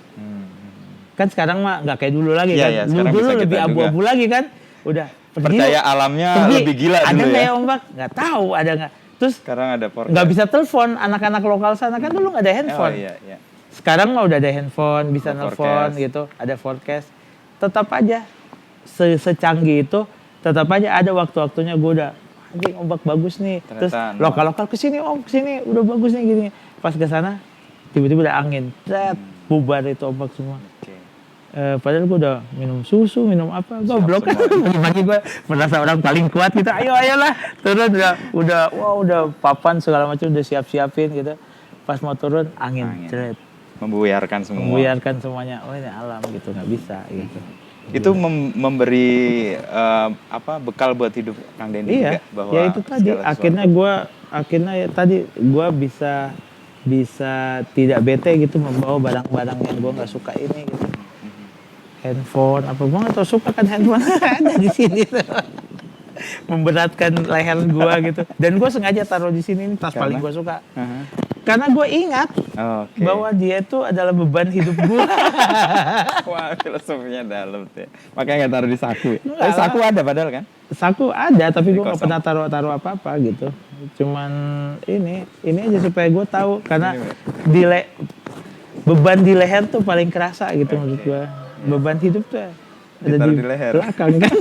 kan sekarang mah nggak kayak dulu lagi Iya, kan, iya, sekarang dulu bisa lebih kita abu-abu lagi kan, udah Percaya alamnya pergi, lebih gila ada dulu nggak ya. ombak, nggak tahu ada nggak, terus Sekarang ada forecast. nggak bisa telepon anak-anak lokal sana kan dulu nggak ada Oh handphone. iya, iya. Sekarang mah udah ada handphone, bisa Ada nelfon forecast. gitu, ada forecast. Tetap aja secanggih itu, tetap aja ada waktu-waktunya gue udah anjing ombak bagus nih. Terus Ternyata lokal-lokal kesini kesini udah bagus nih gini. Pas ke sana tiba-tiba ada angin, bubar itu ombak semua. Oke. Padahal gue udah minum susu, minum apa, goblok. semua. Pagi gue merasa orang paling kuat gitu. Ayolah turun udah papan segala macam udah siap-siapin gitu. Pas mau turun angin. Ceret. Membuyarkan semua. Membuyarkan semuanya. Oh ini alam gitu, nggak bisa gitu. Itu memberi bekal buat hidup Kang Denny Iya, juga bahwa ya itu tadi. segala Akhirnya ya tadi gue bisa tidak bete gitu membawa barang-barang yang gue nggak suka ini gitu. Handphone apa gue nggak tau suka kan handphone ada di sini tuh. Memberatkan leher gue gitu. Dan gue sengaja taruh di sini ini tas paling gue suka. Karena gue ingat Oke. bahwa dia itu adalah beban hidup gue. Wah, filosofinya dalam tuh. Ya. Makanya nggak taruh di saku. Ya? Enggak lah. Saku ada padahal kan? Saku ada tapi gue nggak Kosong. pernah taruh apa-apa gitu. Cuman ini aja supaya gue tahu karena beban di leher tuh paling kerasa gitu menurut gue. Beban hidup tuh ada Ditaruh di leher. belakang kan.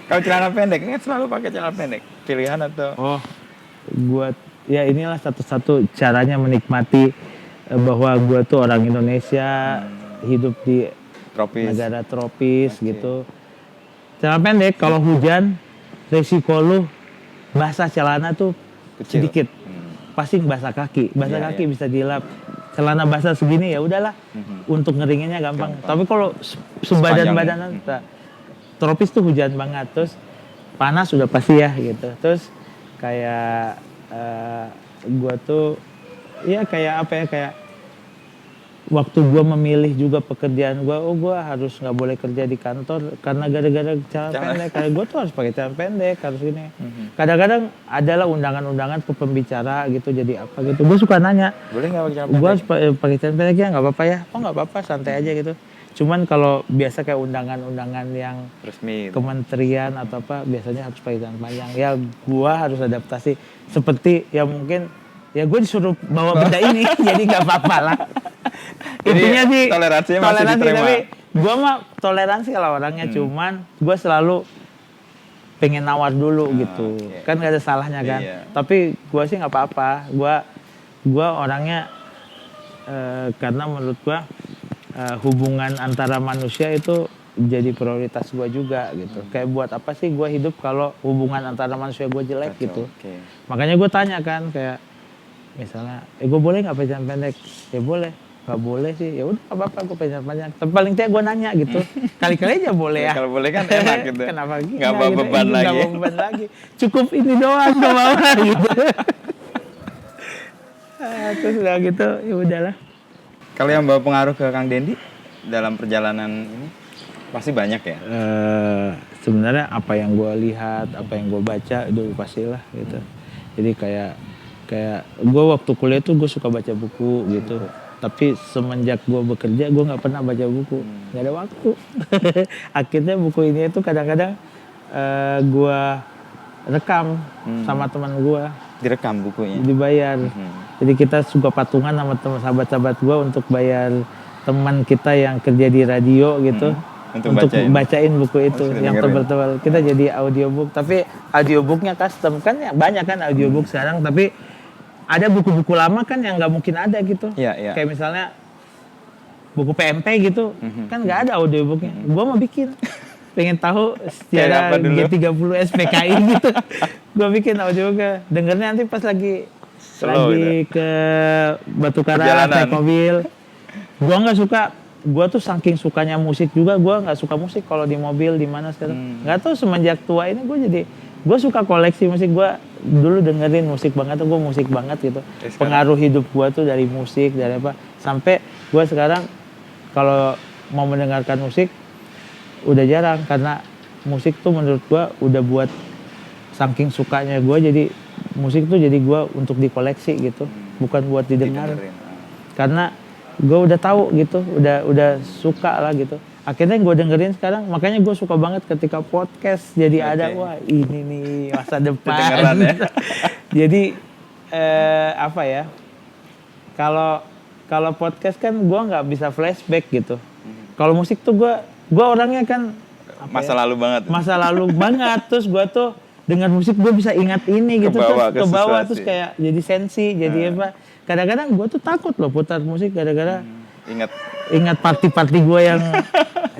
Kalau celana pendek, ini kan selalu pakai celana pendek. Pilihan atau? Oh, ya inilah satu-satu caranya menikmati bahwa gue tuh orang Indonesia hidup di Tropis. negara tropis gitu. Celana pendek kalau hujan resiko lu basah celana tuh Kecil. sedikit. Pasti basah kaki. Basah Iya, kaki iya. bisa dilap. Celana basah segini ya udahlah. Untuk ngeringinnya gampang. Tapi kalau sebadan-badanan tropis tuh hujan banget terus panas sudah pasti ya gitu. Terus kayak gue tuh ya kayak apa ya, kayak waktu gue memilih juga pekerjaan gue, gue harus nggak boleh kerja di kantor karena gara-gara celana pendek. Karena gue tuh harus pakai celana pendek, harus ini. Kadang-kadang adalah undangan-undangan ke pembicara gitu, jadi apa gitu. Gue suka nanya, Boleh nggak pakai celana pendek? gue harus pakai celana pendek ya, nggak apa-apa ya? Oh nggak apa-apa, santai aja gitu. Cuman kalau biasa kayak undangan-undangan yang Resmi. Gitu. kementerian atau apa, biasanya harus pakai celana panjang. Ya gue harus adaptasi. Seperti ya mungkin ya gue disuruh bawa benda ini, jadi nggak apa-apa lah. Jadi, Intinya sih toleransinya masih diterima. tapi gue mah toleransi kalau orangnya, cuman gue selalu pengen nawar dulu gitu. Okay. Kan gak ada salahnya kan. Iya. Tapi gue sih nggak apa-apa. Gue orangnya karena menurut gue hubungan antara manusia itu jadi prioritas gue juga gitu. Kayak buat apa sih gue hidup kalau hubungan antara manusia gue jelek gitu. Okay. Makanya gue tanya kan, kayak misalnya, gue boleh nggak pakai celana pendek? Ya boleh. Nggak boleh sih, ya udah apa-apa gue pakai celana panjang. Tapi paling tidak gue nanya gitu. Kali-kali aja boleh ya. Kalau boleh kan enak gitu. Kenapa gitu? Nggak bawa beban lagi. Nggak bawa beban lagi. Cukup ini doang ke bawah gitu. Terus udah gitu, ya udahlah. Kalau yang bawa pengaruh ke Kang Dendi dalam perjalanan ini pasti banyak ya. Sebenarnya apa yang gue lihat, apa yang gue baca itu pastilah gitu. Jadi kayak gue waktu kuliah tuh gue suka baca buku gitu. Tapi semenjak gue bekerja gue nggak pernah baca buku, nggak ada waktu. Akhirnya buku ini tuh kadang-kadang gue rekam sama teman gue. Direkam bukunya. Dibayar. Jadi kita suka patungan sama teman sahabat-sahabat gue untuk bayar teman kita yang kerja di radio gitu. Untuk bacain buku itu yang tebal-tebal. Kita jadi audiobook, tapi audiobooknya custom kan ya, banyak kan audiobook sekarang, tapi ada buku-buku lama kan yang nggak mungkin ada gitu. Iya. Kayak misalnya buku PMP gitu, kan nggak ada audiobooknya. Gua mau bikin, pengen tahu sejarah G30 SPKI gitu. Gua bikin audiobooknya, dengernya nanti pas lagi gitu. Ke Batu Karang naik mobil. Gua nggak suka. Gua tuh saking sukanya musik juga, gua nggak suka musik kalau di mobil di mana sekarang. Nggak tahu semenjak tua ini gue suka koleksi musik. Gue dulu dengerin musik banget, gue musik banget gitu. Pengaruh hidup gue tuh dari musik, dari apa, sampai gue sekarang kalau mau mendengarkan musik udah jarang, karena musik tuh menurut gue udah buat saking sukanya gue, jadi musik tuh jadi gue untuk dikoleksi gitu, bukan buat didengar. Karena gue udah tahu gitu, udah suka lah gitu. Akhirnya gue dengerin sekarang, makanya gue suka banget ketika podcast jadi ada, wah ini nih masa depan. Ya? Jadi apa ya, kalau podcast kan gue nggak bisa flashback gitu. Kalau musik tuh gue orangnya kan masa lalu banget. Masa lalu banget, terus gue tuh dengan musik gue bisa ingat ini gitu, ke bawah terus kayak jadi sensi, jadi apa. Kadang-kadang gue tuh takut loh putar musik gara-gara ingat party gue yang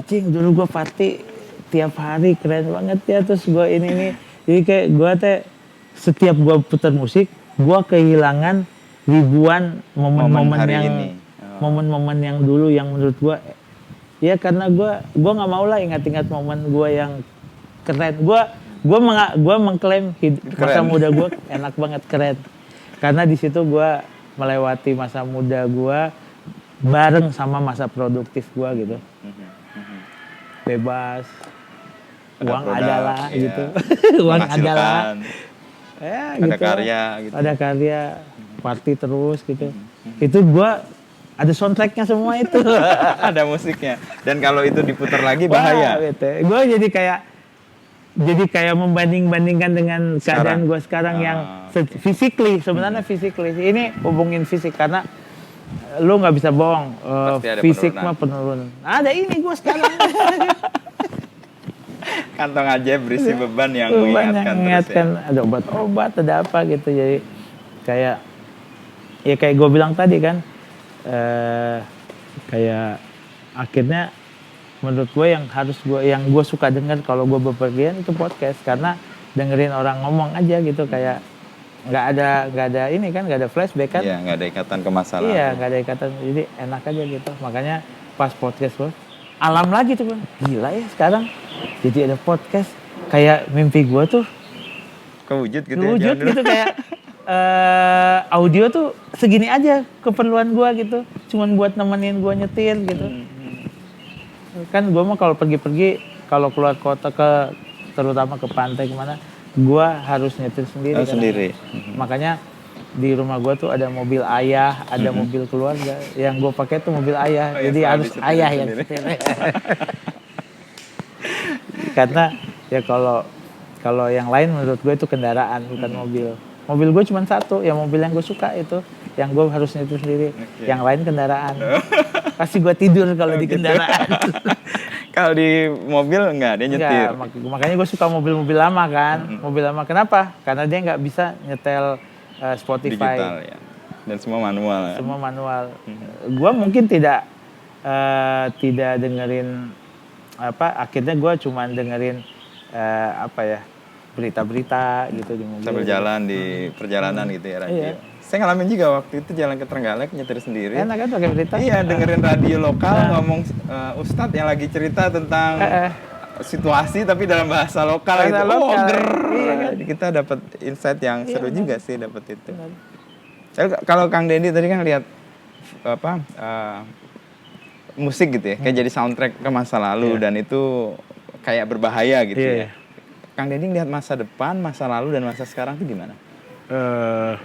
anjing, dulu gue party tiap hari keren banget ya, terus gue ini jadi kayak gue setiap gue putar musik gue kehilangan ribuan momen-momen yang dulu yang menurut gue ya, karena gue nggak mau lah ingat-ingat momen gue yang keren. Gue mengklaim masa muda gue enak banget, keren, karena di situ gue melewati masa muda gue bareng sama masa produktif gue gitu. Bebas, uang adalah ya. Gitu. Uang adalah ya, ada gitu. Karya gitu. Ada karya, party terus gitu. Itu gue ada soundtracknya semua itu. Ada musiknya. Dan kalau itu diputar lagi bahaya. Gitu. Gue jadi kayak membanding-bandingkan dengan keadaan gue sekarang yang physically, sebenarnya physically. Ini hubungin fisik, karena lu nggak bisa bohong, fisik mah penurunan. Ada ini gue sekarang. Kantong aja berisi beban yang mengingatkan ya. Ada obat-obat, ada apa gitu. Jadi kayak gue bilang tadi kan, kayak akhirnya menurut gue yang gue suka dengar kalau gue bepergian itu podcast, karena dengerin orang ngomong aja gitu, kayak nggak ada ini kan, nggak ada flashback kan. Iya, nggak ada ikatan ke masa lalu. Iya, nggak ada ikatan, jadi enak aja gitu. Makanya pas podcast gue alam lagi tuh, gila ya sekarang jadi ada podcast, kayak mimpi gue tuh kewujud gitu. Kewujud gitu kayak audio tuh segini aja keperluan gua gitu, cuman buat nemenin gua nyetir gitu. Kan gua mah kalau pergi-pergi, kalau keluar kota terutama ke pantai kemana, gua harus nyetir sendiri. Sendiri. Makanya di rumah gua tuh ada mobil ayah, ada mobil keluarga. Yang gua pakai tuh mobil ayah, jadi harus ayah yang setir. Karena ya kalau yang lain menurut gue itu kendaraan bukan mobil. Mobil gue cuma satu, ya mobil yang gue suka itu, yang gue harus nyetir sendiri. Yang lain kendaraan. Pasti gue tidur kalau di kendaraan. Kalau di mobil enggak, dia nyetir. Makanya gue suka mobil-mobil lama kan. Mobil lama kenapa? Karena dia nggak bisa nyetel Spotify. Digital ya. Dan semua manual. Semua manual. Gue mungkin tidak dengerin akhirnya gue cuman dengerin berita-berita gitu di mobil. Sambil jalan di perjalanan gitu ya radio. Iya. Saya ngalamin juga waktu itu jalan ke Trenggalek nyetir sendiri. Enak kan pakai berita? Iya, dengerin radio lokal ngomong Ustadz yang lagi cerita tentang situasi tapi dalam bahasa lokal itu. Iya kan? Jadi kita dapat insight yang seru juga sih dapat itu. Kalau Kang Dendi tadi kan lihat musik gitu ya, kayak jadi soundtrack ke masa lalu dan itu kayak berbahaya gitu ya. Kang Dendi lihat masa depan, masa lalu dan masa sekarang itu gimana?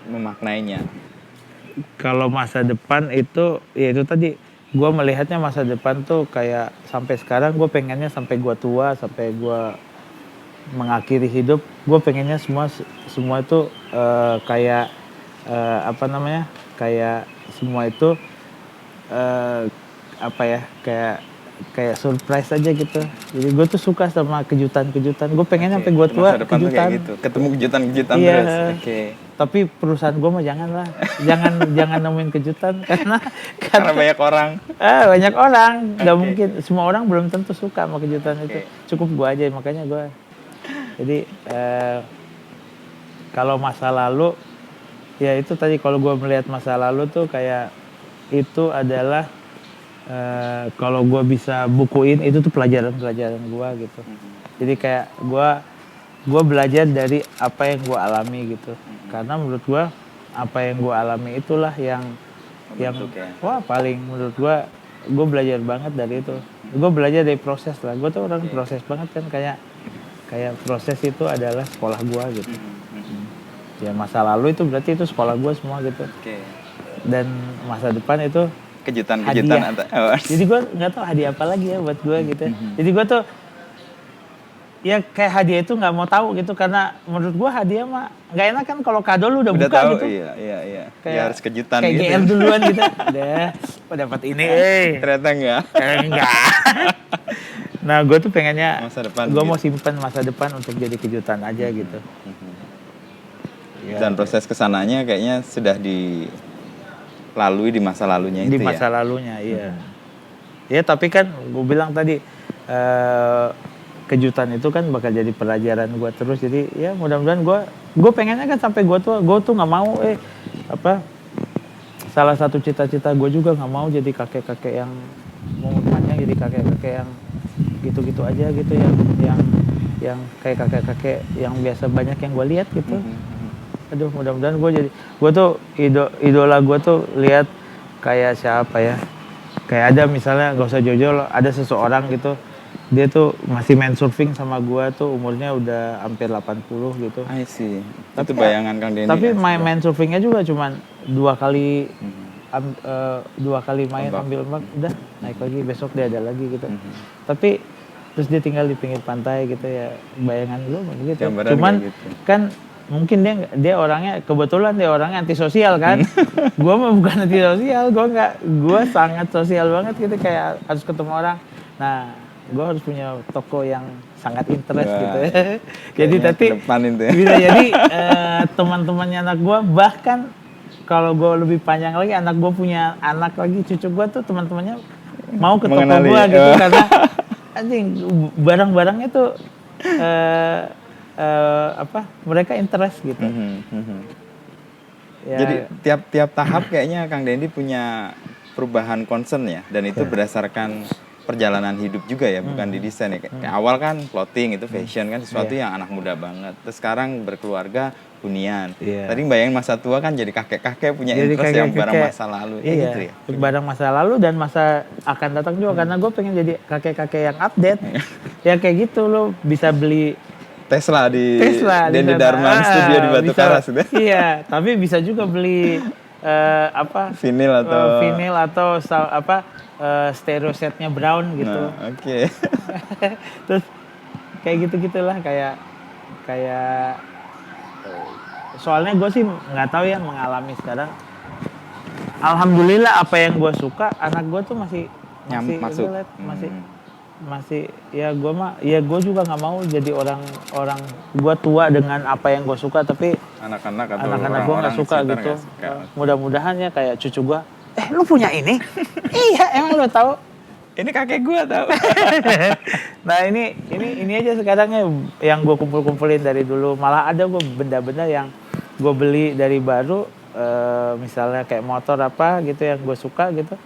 Memaknainya. Kalau masa depan itu, ya itu tadi gue melihatnya masa depan tuh kayak sampai sekarang gue pengennya sampai gue tua, sampai gue mengakhiri hidup, gue pengennya semua itu kayak kayak semua itu kayak surprise aja gitu. Jadi gue tuh suka sama kejutan-kejutan. Gue pengen sampai gue tua kejutan. Gitu. Ketemu kejutan-kejutan terus. Tapi perusahaan gue mah jangan lah. jangan nemuin kejutan karena banyak orang. Banyak orang. Gak mungkin. Semua orang belum tentu suka sama kejutan itu. Cukup gue aja. Makanya gue. Jadi kalau masa lalu, ya itu tadi kalau gue melihat masa lalu tuh kayak itu adalah kalau gue bisa bukuin itu tuh pelajaran gue gitu. Jadi kayak gue belajar dari apa yang gue alami gitu. Karena menurut gue apa yang gue alami itulah yang paling menurut gue belajar banget dari itu. Gue belajar dari proses lah. Gue tuh orang proses banget kan, kayak proses itu adalah sekolah gue gitu. Ya masa lalu itu berarti itu sekolah gue semua gitu. Dan masa depan itu kejutan-kejutan. Jadi gue nggak tahu hadiah apa lagi ya buat gue gitu. Jadi gue tuh ya kayak hadiah itu nggak mau tahu gitu, karena menurut gue hadiah mah nggak enak kan kalau kado lu udah buka tahu, gitu. Iya. Kayak, ya harus kejutan kayak gitu. GR duluan gitu. Udah, dapat ini. Ternyata enggak. Enggak. Nah gue tuh pengennya masa depan. Gue mau simpen masa depan untuk jadi kejutan aja gitu. Dan proses kesananya kayaknya sudah dilalui di masa lalunya itu ya? Di masa lalunya, iya. Ya tapi kan gue bilang tadi, kejutan itu kan bakal jadi pelajaran gue terus. Jadi ya mudah-mudahan gue pengennya kan sampai gue tuh nggak mau salah satu cita-cita gue juga nggak mau jadi kakek-kakek yang umurnya jadi kakek-kakek yang gitu-gitu aja gitu, yang kayak kakek-kakek yang biasa banyak yang gue lihat gitu. Aduh, mudah-mudahan gue tuh idola gue tuh lihat kayak siapa ya, kayak ada misalnya gak usah jauh-jauh, ada seseorang gitu, dia tuh masih main surfing sama gue tuh umurnya udah hampir 80 gitu. I see. Itu bayangan Kang Dendi. Tapi main surfingnya juga cuman 2 kali main ambil ombak, udah naik lagi, besok dia ada lagi gitu. Tapi terus dia tinggal di pinggir pantai gitu ya, bayangan lu begitu. Cuman gitu. Kan mungkin dia orangnya, kebetulan dia orangnya antisosial kan. Gue mah bukan antisosial, gue sangat sosial banget gitu, kayak harus ketemu orang. Nah, gue harus punya toko yang sangat interest gitu ya. Jadi tadi bisa jadi teman-temannya anak gue, bahkan kalau gue lebih panjang lagi, anak gue punya anak lagi, cucu gue tuh teman-temannya mau ke toko gue gitu, karena anjing barang-barangnya tuh mereka interest gitu. Ya. Jadi tiap tahap kayaknya Kang Dendi punya perubahan concern ya, dan itu berdasarkan perjalanan hidup juga ya, bukan di desain ya. Kayak awal kan clothing itu fashion kan sesuatu yang anak muda banget. Terus sekarang berkeluarga hunian. Iya. Tadi bayangin masa tua kan jadi kakek-kakek punya Jadi interest yang barang kakek-kakek. masa lalu. Iya, Gitu ya. barang masa lalu dan masa akan datang juga. Karena gue pengen jadi kakek-kakek yang update. Ya kayak gitu, lo bisa beli Tesla di Dende sana. Darman Studio di Batu Bisa, Karas gitu. iya, tapi bisa juga beli Vinil atau vinil atau stereo setnya Brown gitu. Nah, oke. Terus kayak gitu-gitulah, kayak soalnya gue sih nggak tahu ya, mengalami sekarang. Alhamdulillah apa yang gue suka anak gue tuh masih Masuk. masih ya gue juga nggak mau jadi orang gue tua dengan apa yang gue suka, tapi Anak-anak atau anak-anak gue nggak suka sekitar gitu. nggak suka. Mudah-mudahan ya kayak cucu gue, lu punya ini? Iya, emang lu tahu? Ini kakek gua tau. Nah ini aja sekarang ya yang gue kumpulin dari dulu. Malah ada gue benda-benda yang gue beli dari baru, misalnya kayak motor apa gitu yang gue suka gitu,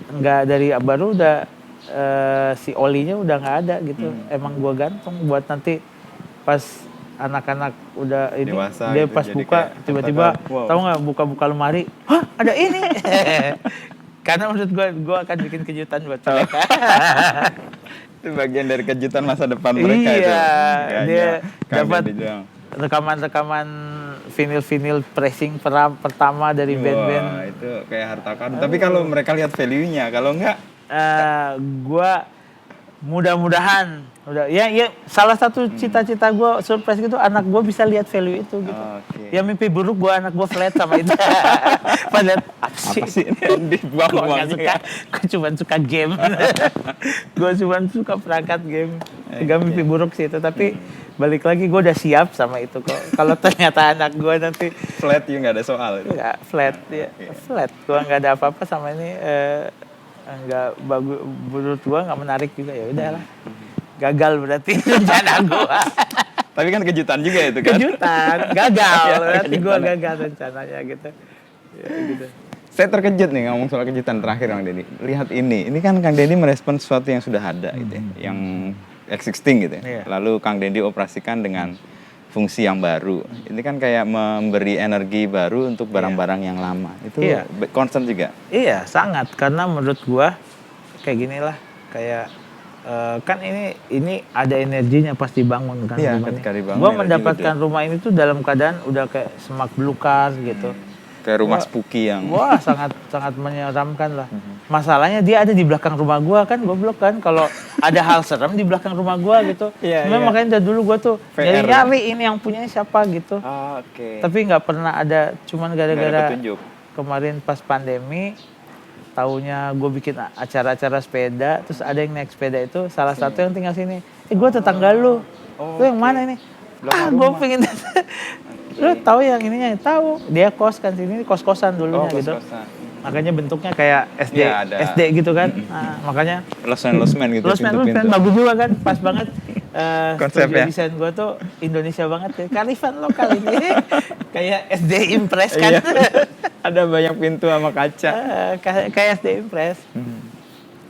nggak dari baru udah si olinya udah nggak ada gitu. Emang gue gantung buat nanti pas anak-anak udah ini dewasa dia gitu, pas jadi buka kayak tiba-tiba wow. tahu nggak, buka lemari, hah ada ini. Karena menurut gue akan bikin kejutan buat mereka. Itu bagian dari kejutan masa depan mereka itu. Iya, dia dapat dibilang. rekaman vinil pressing pertama dari band-band. Wah, itu kayak harta karun. Tapi kalau mereka lihat value-nya, kalau enggak Gua mudah-mudahan ya salah satu cita-cita gue surprise gitu, anak gue bisa lihat value itu gitu. Oke. Ya mimpi buruk gue anak gue flat sama itu. Padahal apa sih ini yang dibuang gue nggak suka, gue cuma suka game. Gue cuma suka perangkat game. Gak mimpi buruk sih itu, tapi balik lagi gue udah siap sama itu kok. Kalau ternyata anak gue nanti flat, ya nggak ada soal itu. nggak flat ya, flat gue nggak ada apa-apa sama ini, nggak bagus, menurut gue nggak menarik juga, ya udahlah, gagal berarti rencana gue. Tapi kan kejutan juga itu kan. Kejutan, gagal berarti gue gagal rencananya gitu. Ya, gitu. Saya terkejut nih ngomong soal kejutan terakhir Kang Denny. Lihat ini kan Kang Denny merespon sesuatu yang sudah ada gitu ya, yang existing gitu ya. Iya. Lalu Kang Denny operasikan dengan fungsi yang baru. Ini kan kayak memberi energi baru untuk barang-barang yang lama. Itu concern juga. Iya, sangat, karena menurut gua kayak gini lah, kayak kan ini ada energinya pas dibangun kan. Iya, rumah ketika ini. dibangun, Gua energi mendapatkan rumah ini tuh dalam keadaan udah kayak semak belukar gitu. Kayak rumah spooky yang Wah, sangat menyeramkan lah. Masalahnya dia ada di belakang rumah gua kan, goblok kan, kalau ada hal serem di belakang rumah gua gitu. Iya, Sebenarnya makanya dari dulu gua tuh VR. nyari ini yang punya siapa gitu. Oke. Tapi nggak pernah ada, cuman Nggak ada gara-gara petunjuk. kemarin pas pandemi, taunya gue bikin acara-acara sepeda, terus ada yang naik sepeda itu, salah satu yang tinggal sini. Gue tetangga lu yang mana ini? Gue pengen. Lu tahu yang ininya? Tahu. Dia kos kan sini, kos-kosan dulunya gitu. Makanya bentuknya kayak SD, Ya, ada. SD gitu kan. Nah, makanya Losmen gitu. Losmen bagus juga kan, pas banget. Konsepnya. Desain gue tuh Indonesia banget ya, kearifan lokal ini. Kayak SD Impress kan. Iya. Ada banyak pintu sama kaca. Kayak SD Impress.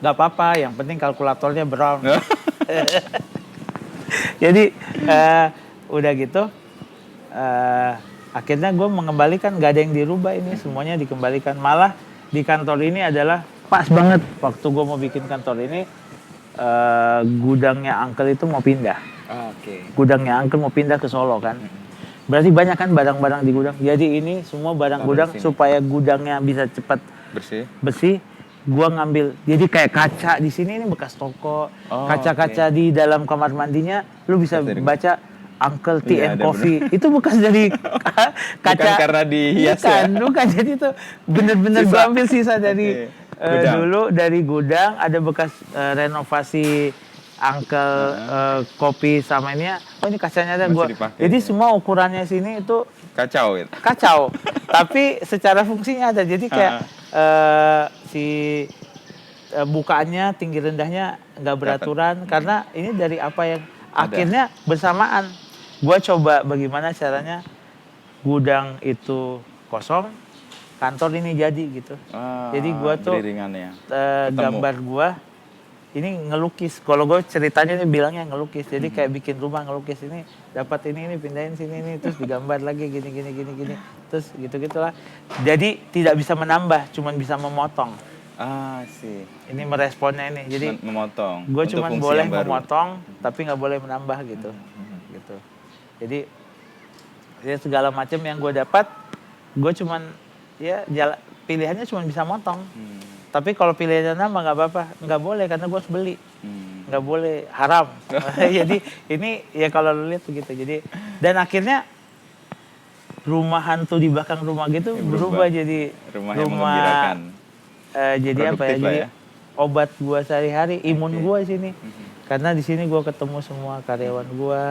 Gak apa-apa, yang penting kalkulatornya brown. Jadi udah gitu, akhirnya gue mengembalikan, gak ada yang dirubah ini, semuanya dikembalikan. Malah di kantor ini adalah pas banget waktu gue mau bikin kantor ini, gudangnya Uncle itu mau pindah. Gudangnya Uncle mau pindah ke Solo kan. Berarti banyak kan barang-barang di gudang. Jadi ini semua barang gudang supaya gudangnya bisa cepat bersih. Gua ngambil, jadi kayak kaca di sini ini bekas toko, kaca-kaca di dalam kamar mandinya, lu bisa baca Uncle Tea and Coffee. Itu bekas dari kaca. Bukan karena dihias ya? Bukan. Jadi itu bener-bener gua ambil sisa dari dulu dari gudang, ada bekas renovasi Uncle kopi sama ini ya. Oh ini kacanya ada gua. Jadi semua ukurannya sini itu kacau gitu. Kacau. Tapi secara fungsinya ada. Jadi kayak bukaannya tinggi rendahnya nggak beraturan karena ini dari apa yang akhirnya bersamaan gue coba bagaimana caranya gudang itu kosong, kantor ini jadi gitu. Jadi gue tuh gambar gue ini ngelukis. Kalau gue ceritanya ini bilangnya ngelukis. Jadi kayak bikin rumah ngelukis ini dapat ini pindahin sini ini terus digambar lagi gini. Terus gitu-gitulah. Jadi tidak bisa menambah, cuman bisa memotong. Sih. Ini meresponnya ini. Jadi memotong. gue cuman boleh memotong tapi nggak boleh menambah gitu. Gitu. Jadi ya segala macam yang gue dapat, gue cuman ya pilihannya cuma bisa motong. Tapi kalau pilihannya nambah nggak apa-apa, nggak boleh karena gue harus beli, nggak boleh, haram. Jadi ini ya kalau lu lihat begitu. Jadi dan akhirnya rumah hantu di belakang rumah gitu berubah jadi rumah jadi apa ya? Jadi obat gue sehari-hari, imun gue sini. Karena di sini gue ketemu semua karyawan gue.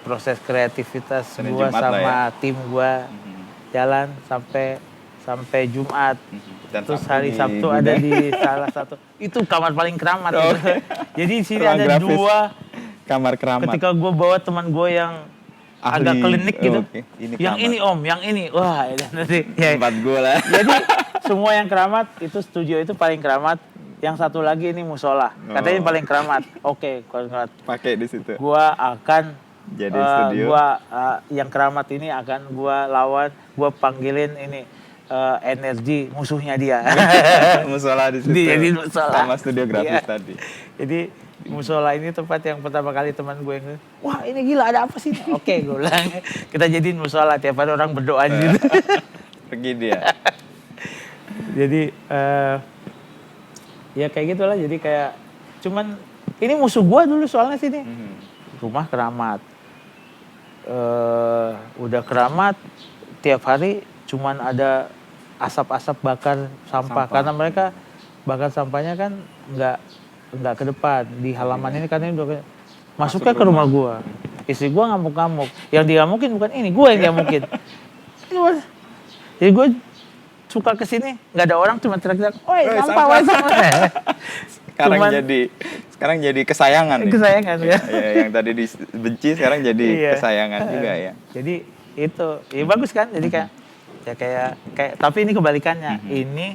Proses kreativitas gue sama tim gue jalan sampai Jumat. Dan terus hari Sabtu ada di salah satu itu kamar paling keramat. Jadi di sini ada 2 kamar keramat. Ketika gue bawa teman gue yang agak klinik gitu, yang kamar. Ini om, yang ini, wah nanti ya. Tempat gue lah. Jadi semua yang keramat itu studio itu paling keramat. Yang satu lagi ini musola, katanya paling keramat. Oke, keramat. Pakai di situ. Gua akan jadi studio. Yang keramat ini akan gua lawan, gua panggilin ini energi musuhnya dia. Musola di situ. Jadi musola. Sama studio grafis tadi. Jadi musola ini tempat yang pertama kali teman gue yang, wah ini gila ada apa sih? Oke, gue bilang kita jadiin musola tiap hari orang berdoa gitu. Pergi dia. Jadi ya kayak gitulah. Jadi kayak cuman ini musuh gua dulu soalnya sini. Rumah keramat. Udah keramat tiap hari cuman ada asap-asap bakar sampah. Karena mereka bakar sampahnya kan nggak ke depan di halaman ini karena udah masuknya ke rumah gua. Istri gua ngamuk-ngamuk. Yang digamukin bukan ini, gua yang digamukin. Jadi gua suka kesini, nggak ada orang, cuma teriak-teriak, "Oi, sampah, woi sampah." Sekarang jadi kesayangan. Kesayangan ya. Yang tadi dibenci sekarang jadi kesayangan juga ya. Jadi itu, ya bagus kan? Jadi kayak tapi ini kebalikannya. Ini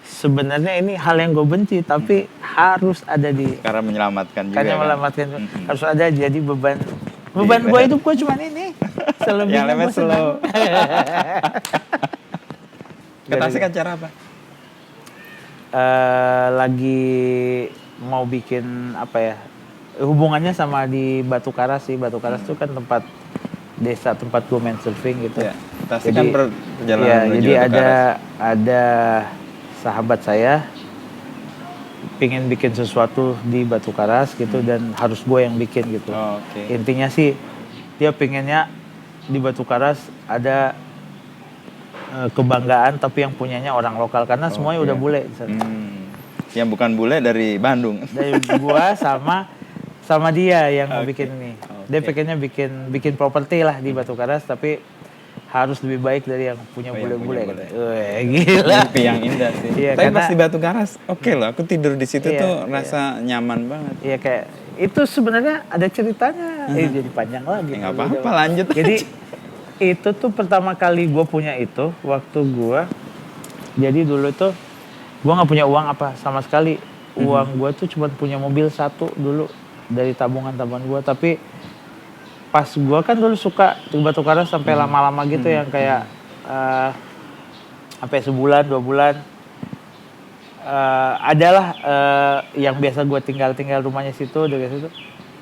sebenarnya ini hal yang gue benci, tapi harus ada di. Karena menyelamatkan juga. Karena menyelamatkan, harus ada jadi beban gue hidup gue cuma ini. Yang lainnya slow. Ke Tasik acara apa? Lagi mau bikin apa ya? Hubungannya sama di Batu Karas sih. Batu Karas itu kan tempat desa tempat gue main surfing gitu. Ya, Tasik kan perjalanan ya, menuju jadi Batu Karas. ada sahabat saya pingin bikin sesuatu di Batu Karas gitu dan harus gue yang bikin gitu. Intinya sih dia pinginnya di Batu Karas ada kebanggaan tapi yang punyanya orang lokal karena semuanya udah bule. Yang bukan bule dari Bandung. Dari gua sama dia yang mau bikin ini. Dia pengennya bikin properti lah di Batu Karas tapi harus lebih baik dari yang punya bule-bule. Gila. Mimpi yang indah sih. Iya, tapi karena, pas di Batu Karas, loh. Aku tidur di situ tuh rasa nyaman banget. Iya kayak itu sebenarnya ada ceritanya. Jadi panjang lagi. Nggak apa-apa, lanjut. Jadi itu tuh pertama kali gue punya itu waktu gue jadi dulu tuh gue nggak punya uang apa sama sekali. Uang gue tuh cuma punya mobil 1 dulu dari tabungan gue, tapi pas gue kan dulu suka ke Batu Karas sampai lama-lama gitu yang kayak sampai sebulan 2 bulan. Adalah yang biasa gue tinggal rumahnya situ dari situ.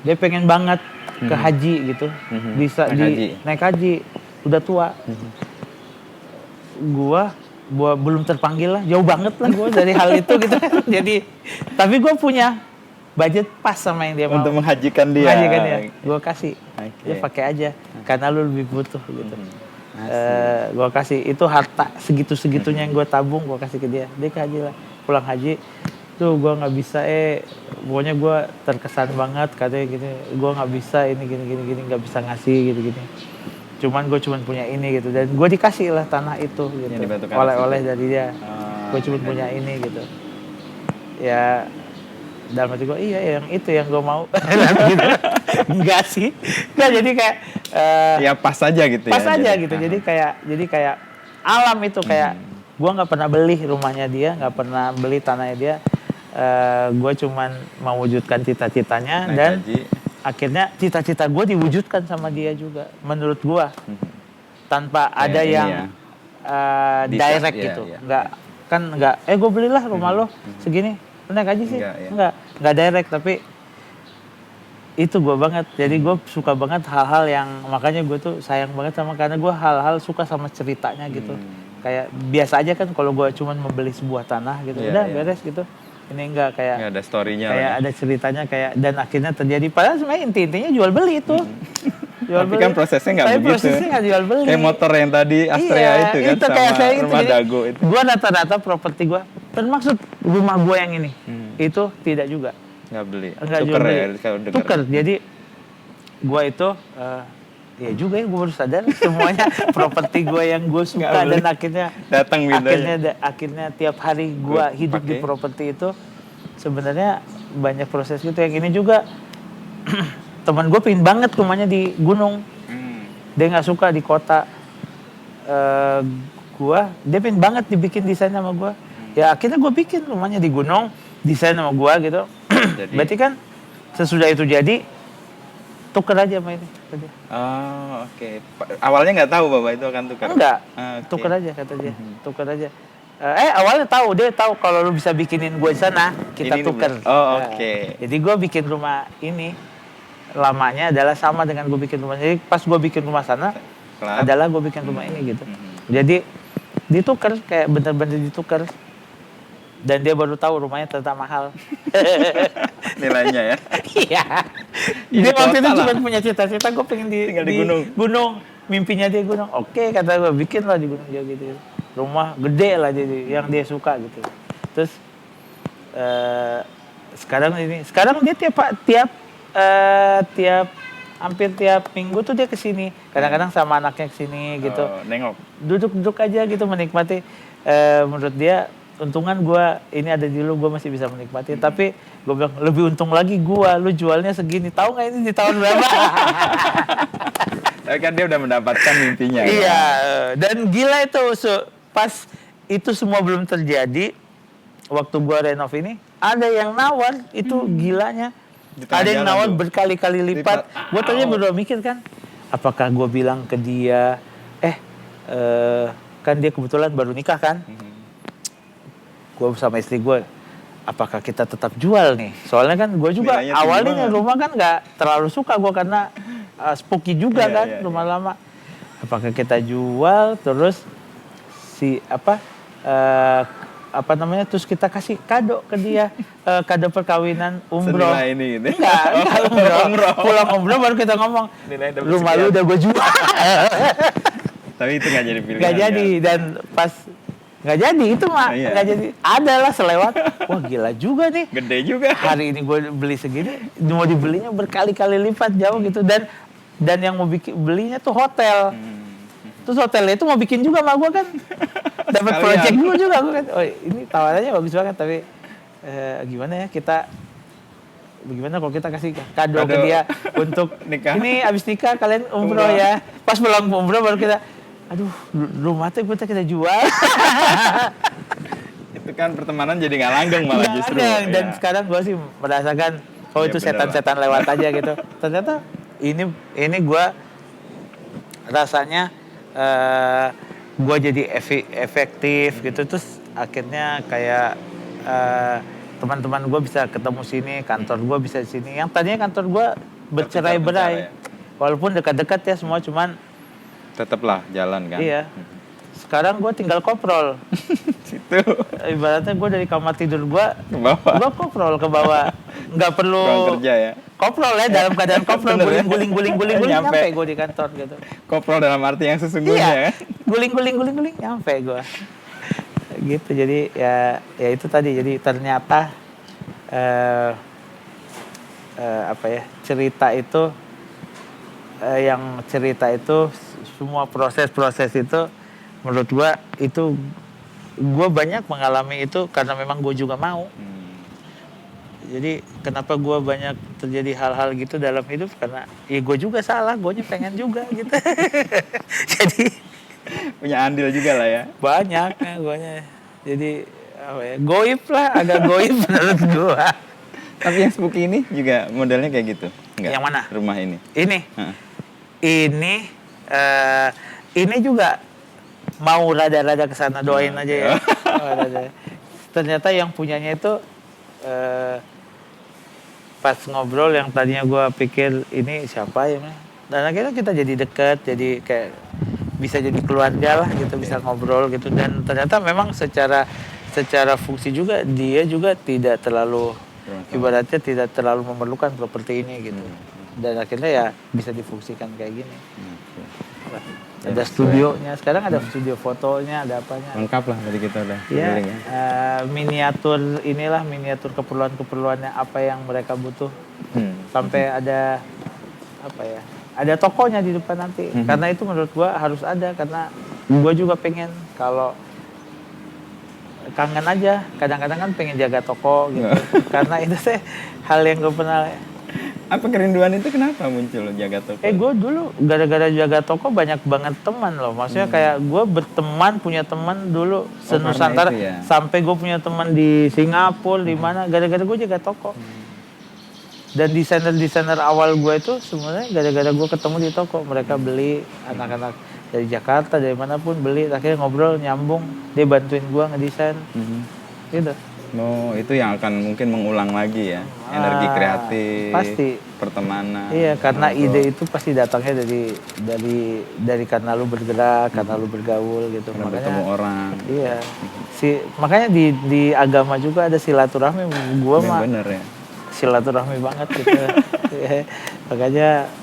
Dia pengen banget ke haji gitu, bisa naik haji. Udah tua. Gua belum terpanggil lah, jauh banget lah gua dari hal itu gitu. Jadi, tapi gua punya budget pas sama yang dia mau. Untuk menghajikan dia. Gua kasih. Dia pakai aja karena lu lebih butuh gitu. Gua kasih itu harta segitu-segitunya yang gua tabung, gua kasih ke dia. Dia ke haji lah. Pulang haji tuh gue nggak bisa pokoknya gue terkesan banget katanya gini, gue nggak bisa ini gini nggak bisa ngasih gitu cuman gue punya ini gitu dan gue dikasih lah tanah itu gitu oleh-oleh dari dia. Gue cuma punya ini gitu ya dalam hati gue yang itu yang gue mau. Enggak sih nggak, jadi kayak ya pas aja gitu pas aja gitu. Jadi kayak alam itu kayak gue nggak pernah beli rumahnya dia, nggak pernah beli tanahnya dia. gue cuman mewujudkan cita-citanya Naik dan gaji. akhirnya cita-cita gue diwujudkan sama dia juga menurut gue tanpa ada ini yang ya. direct Iya, gitu. iya. Nggak gue belilah rumah lo segini, naik gaji sih, Enggak, ya. nggak direct, tapi itu gue banget. Jadi gue suka banget hal-hal yang, makanya gue tuh sayang banget sama, karena gue hal-hal suka sama ceritanya gitu. Kayak biasa aja kan kalau gue cuman membeli sebuah tanah gitu, Iya, udah iya. beres gitu. Ini enggak, kayak Nggak ada story-nya kayak lah. ada ceritanya, kayak dan akhirnya terjadi. Padahal sebenarnya intinya jual beli itu. Jual Tapi kan prosesnya nggak Tapi begitu. prosesnya nggak jual beli. Kayak motor yang tadi Astrea Iya, itu kan sama kayak saya gitu. rumah Jadi, dago itu. Gua rata-rata properti gua, termasuk rumah gua yang ini, itu tidak juga. Nggak beli. Enggak jual Tuker beli. ya kalau dengar. Tuker. Jadi gua itu ya juga ya, gue baru sadar semuanya properti gue yang gue suka Nggak beli. dan akhirnya Datang akhirnya tiap hari gue hidup di pakai. properti itu sebenarnya banyak proses gitu. Yang ini juga teman gue pengen banget rumahnya di gunung, dia nggak suka di kota. Dia pengen banget dibikin desain sama gue, ya akhirnya gue bikin rumahnya di gunung, desain sama gue gitu. Berarti kan sesudah itu jadi tuker aja sama ini. Oh, oke. Awalnya nggak tahu Bapak itu akan tukar? Enggak, Oke. tuker aja kata dia, tuker aja. Awalnya tahu, dia tahu kalau lu bisa bikinin gue di sana, kita Ini tuker. oh, oke. Jadi gue bikin rumah ini, lamanya adalah sama dengan gue bikin rumah. Jadi pas gue bikin rumah sana, adalah gue bikin rumah ini gitu. Jadi ditukar, kayak bener-bener ditukar. Dan dia baru tahu rumahnya ternyata mahal. Nilainya ya. Iya. Ini Dia waktu itu kota cuma lah. punya cita-cita, gue pengen Tinggal di gunung. Mimpinya dia gunung. Oke, kata gue, bikin lah di gunung dia gitu. Rumah gede lah jadi yang dia suka gitu. Terus sekarang dia hampir tiap minggu tuh dia kesini. Kadang-kadang sama anaknya kesini gitu. Oh, nengok. Duduk-duduk aja gitu menikmati. Menurut dia, untungan gue ini ada di lu, gue masih bisa menikmati. Tapi gue bilang, lebih untung lagi gue, lu jualnya segini. Tahu nggak ini di tahun berapa? Tapi kan dia udah mendapatkan mimpinya. Iya, dan gila itu pas itu semua belum terjadi, waktu gue renov ini, ada yang nawar, itu gilanya. Di tengah Ada yang jalan nawar tuh. berkali-kali lipat. Gue tadinya berdua mikir kan, apakah gue bilang ke dia, kan dia kebetulan baru nikah kan, gue sama istri gue, apakah kita tetap jual nih? Soalnya kan gue juga Nilainya tinggi awalnya banget. rumah kan nggak terlalu suka gue karena spooky juga Iya, kan iya, rumah lama. Apakah kita jual terus terus kita kasih kado ke dia, kado perkawinan umroh. Senilai ini gitu. Enggak umroh. Pulang umroh baru kita ngomong, Nilai dapat rumah lu sekian. udah gue jual. Tapi itu nggak jadi pilihan. Nggak jadi, kan? dan pas nggak jadi itu mah Iya. nggak jadi. Adalah selewat, wah gila juga nih. Gede juga. Hari ini gue beli segini, mau dibelinya berkali-kali lipat jauh gitu. Dan yang mau belinya tuh hotel. Terus hotelnya itu mau bikin juga sama gue kan. Dapat Sekalian. project gue juga. Gue kan, oh ini tawarannya bagus banget. Tapi gimana ya, bagaimana kalau kita kasih kado ke dia untuk Nikah. ini abis nikah kalian umroh Umroh. ya. Pas pulang umroh baru kita, aduh rumah tuh kita jual. Itu kan pertemanan jadi nggak langgeng malah Nggak justru. ada. Dan Iya. sekarang gue sih merasakan, oh Iya, itu bener setan-setan lewat aja gitu. Ternyata ini gue rasanya gue jadi efektif gitu. Terus akhirnya kayak teman-teman gue bisa ketemu sini, kantor gue bisa di sini. Yang tadinya kantor gue bercerai-berai, ya. walaupun dekat-dekat ya semua, cuman Tetaplah jalan kan. iya. Sekarang gue tinggal koprol. Situ Ibaratnya gue dari kamar tidur gue ke bawah. koprol ke bawah. Nggak perlu Ruang kerja ya. koprol ya, dalam keadaan koprol, Bener ya? guling Nyampe. nyampe gue di kantor gitu. Koprol dalam arti yang sesungguhnya Iya, ya. guling nyampe gue. Gitu, jadi ya itu tadi. Jadi ternyata cerita itu semua proses itu menurut gue itu, gue banyak mengalami itu karena memang gue juga mau. Jadi kenapa gue banyak terjadi hal-hal gitu dalam hidup, karena ya gue juga salah, gue pengen juga gitu. Jadi Punya andil juga lah ya. banyak ya guanya. Jadi apa ya, goib lah, agak goib menurut gua. Tapi yang spooky ini juga modelnya kayak gitu? Enggak? Yang mana? Rumah ini? Ini, Heeh. ini, ini juga mau rada-rada ke sana, doain aja ya. Oh, rada. Ternyata yang punyanya itu pas ngobrol yang tadinya gua pikir ini siapa ya, dan akhirnya kita jadi dekat, jadi kayak bisa jadi keluarga lah gitu, bisa ngobrol gitu. Dan ternyata memang secara fungsi juga dia juga tidak terlalu, ibaratnya tidak terlalu memerlukan properti ini gitu. Dan akhirnya ya bisa difungsikan kayak gini. Ada studionya, sekarang ada studio fotonya, ada apanya. Lengkap lah tadi kita udah Ya, keliling ya. miniatur keperluannya apa yang mereka butuh. Sampai ada apa ya? Ada tokonya di depan nanti. Karena itu menurut gua harus ada, karena gua juga pengen, kalau kangen aja kadang-kadang kan pengen jaga toko gitu. Karena itu hal yang gua pernah. Apa kerinduan itu kenapa muncul jaga toko? Gue dulu gara-gara jaga toko banyak banget teman loh. Maksudnya kayak gue berteman, punya teman dulu se-Nusantara. Ya? Sampai gue punya teman di Singapura, di mana, gara-gara gue jaga toko. Dan desainer awal gue itu sebenarnya gara-gara gue ketemu di toko. Mereka beli, anak-anak dari Jakarta, dari manapun beli. Akhirnya ngobrol, nyambung. Dia bantuin gue ngedesain. Gitu. Oh, itu yang akan mungkin mengulang lagi ya, energi kreatif, pasti pertemanan. Iya, karena ide itu pasti datangnya dari karena lu bergerak, karena lu bergaul gitu. Karena makanya bertemu orang. Iya. Makanya di agama juga ada silaturahmi. Gua mah Bener ya. silaturahmi banget gitu. Iya. Makanya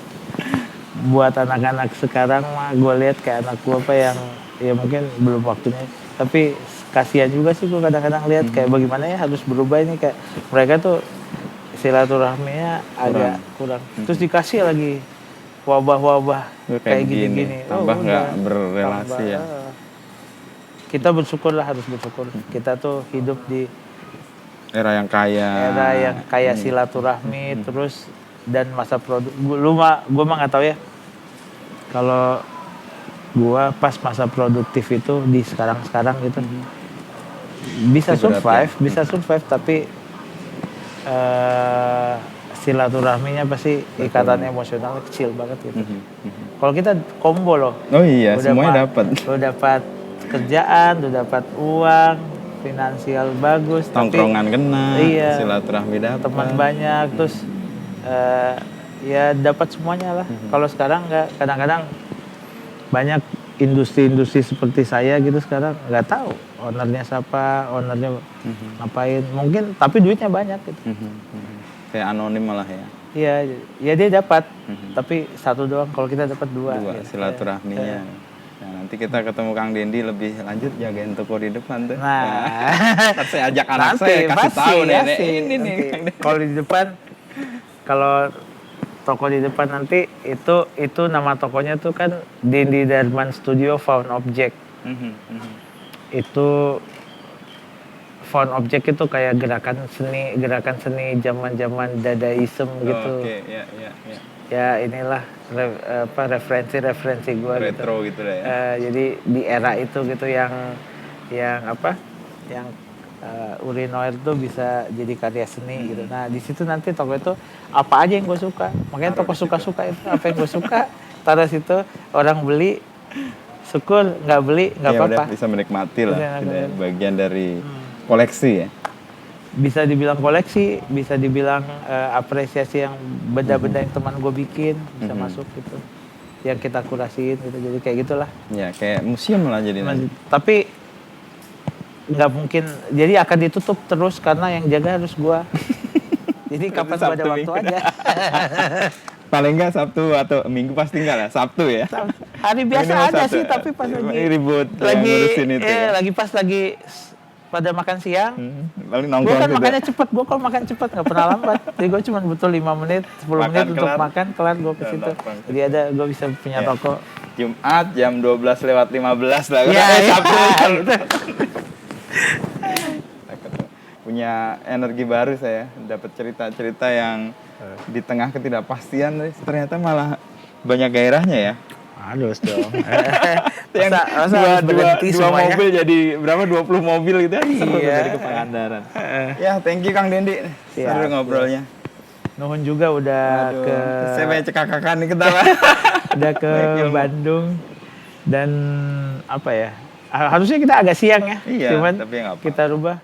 buat anak-anak sekarang mah gue lihat kayak anak gue apa yang ya mungkin belum waktunya, tapi kasihan juga sih gue kadang-kadang lihat kayak bagaimana ya harus berubah ini, kayak mereka tuh silaturahminya agak kurang. Terus dikasih lagi wabah-wabah kayak gini-gini. Tambah nggak berrelasi ya. Kita bersyukur lah, harus bersyukur. Kita tuh hidup di Era yang kaya. silaturahmi terus, dan masa produk. Gue mah nggak tahu ya. Kalau gue pas masa produktif itu di sekarang gitu. Bisa survive, tapi silaturahminya pasti ikatan emosional kecil banget gitu. Kalau kita combo loh. Oh iya, semuanya dapat. Lo dapat kerjaan, lo dapat uang, finansial bagus, tongkrongan kena, iya, silaturahmi dapat, teman banyak, terus ya dapat semuanya lah. Kalau sekarang nggak, kadang-kadang banyak industri-industri seperti saya gitu sekarang nggak tahu ownernya siapa, ownernya ngapain, mungkin tapi duitnya banyak gitu. Kayak anonim malah ya. Iya, ya dia dapat, tapi satu doang. Kalau kita dapat dua gitu. Silaturahminya. Nah, nanti kita ketemu Kang Dendi lebih lanjut jagain toko di depan tuh. Nah, saya ajak anak saya kasih tahu nenek ini nih. Kalau di depan, kalau toko di depan nanti itu nama tokonya tuh kan Dendi Darman Studio Found Object. Itu Found Object itu kayak gerakan seni zaman-zaman Dadaism gitu. Oke, ya. Ya inilah referensi gue retro gitu lah ya. Jadi di era itu gitu yang urinoir tuh bisa jadi karya seni gitu. Nah di situ nanti toko itu apa aja yang gue suka, makanya toko suka-suka itu apa yang gue suka taruh situ, orang beli syukur, nggak beli nggak apa-apa. Bisa menikmati lah, bagian dari koleksi ya. Bisa dibilang koleksi, bisa dibilang apresiasi yang benda-benda yang teman gue bikin bisa masuk gitu, yang kita kurasiin gitu, jadi kayak gitulah. Ya kayak museum lah jadi. Tapi nggak mungkin, jadi akan ditutup terus karena yang jaga harus gue. Jadi kapan gue ada waktu aja. Paling nggak Sabtu atau Minggu pasti nggak lah, Sabtu ya. Hari biasa ada sih, tapi pas lagi ribut ngurusin itu. Lagi pas lagi pada makan siang, gue kan makannya cepet. Gue kalau makan cepet nggak pernah lambat. Jadi gue cuma butuh 5 menit, 10 menit untuk makan, kelar gue ke situ. Jadi gue bisa punya toko. Jumat jam 12:15 lah. Iya, Sabtu. Gitu. Punya energi baru saya, dapat cerita-cerita yang di tengah ketidakpastian ternyata malah banyak gairahnya ya. Harus dong. Yang Masa harus berhenti dua semuanya? mobil jadi berapa? 20 mobil gitu kan? Seru tuh Iya. dari ke Pangandaran. Ya, thank you Kang Dendi. Siap, Seru ngobrolnya. Nuhun juga udah Aduh, ke saya banyak cekakakan nih ketawa. udah ke Baik, ilmu. Bandung dan apa ya? Harusnya kita agak siang ya. Iya, Cuman tapi nggak apa. kita rubah.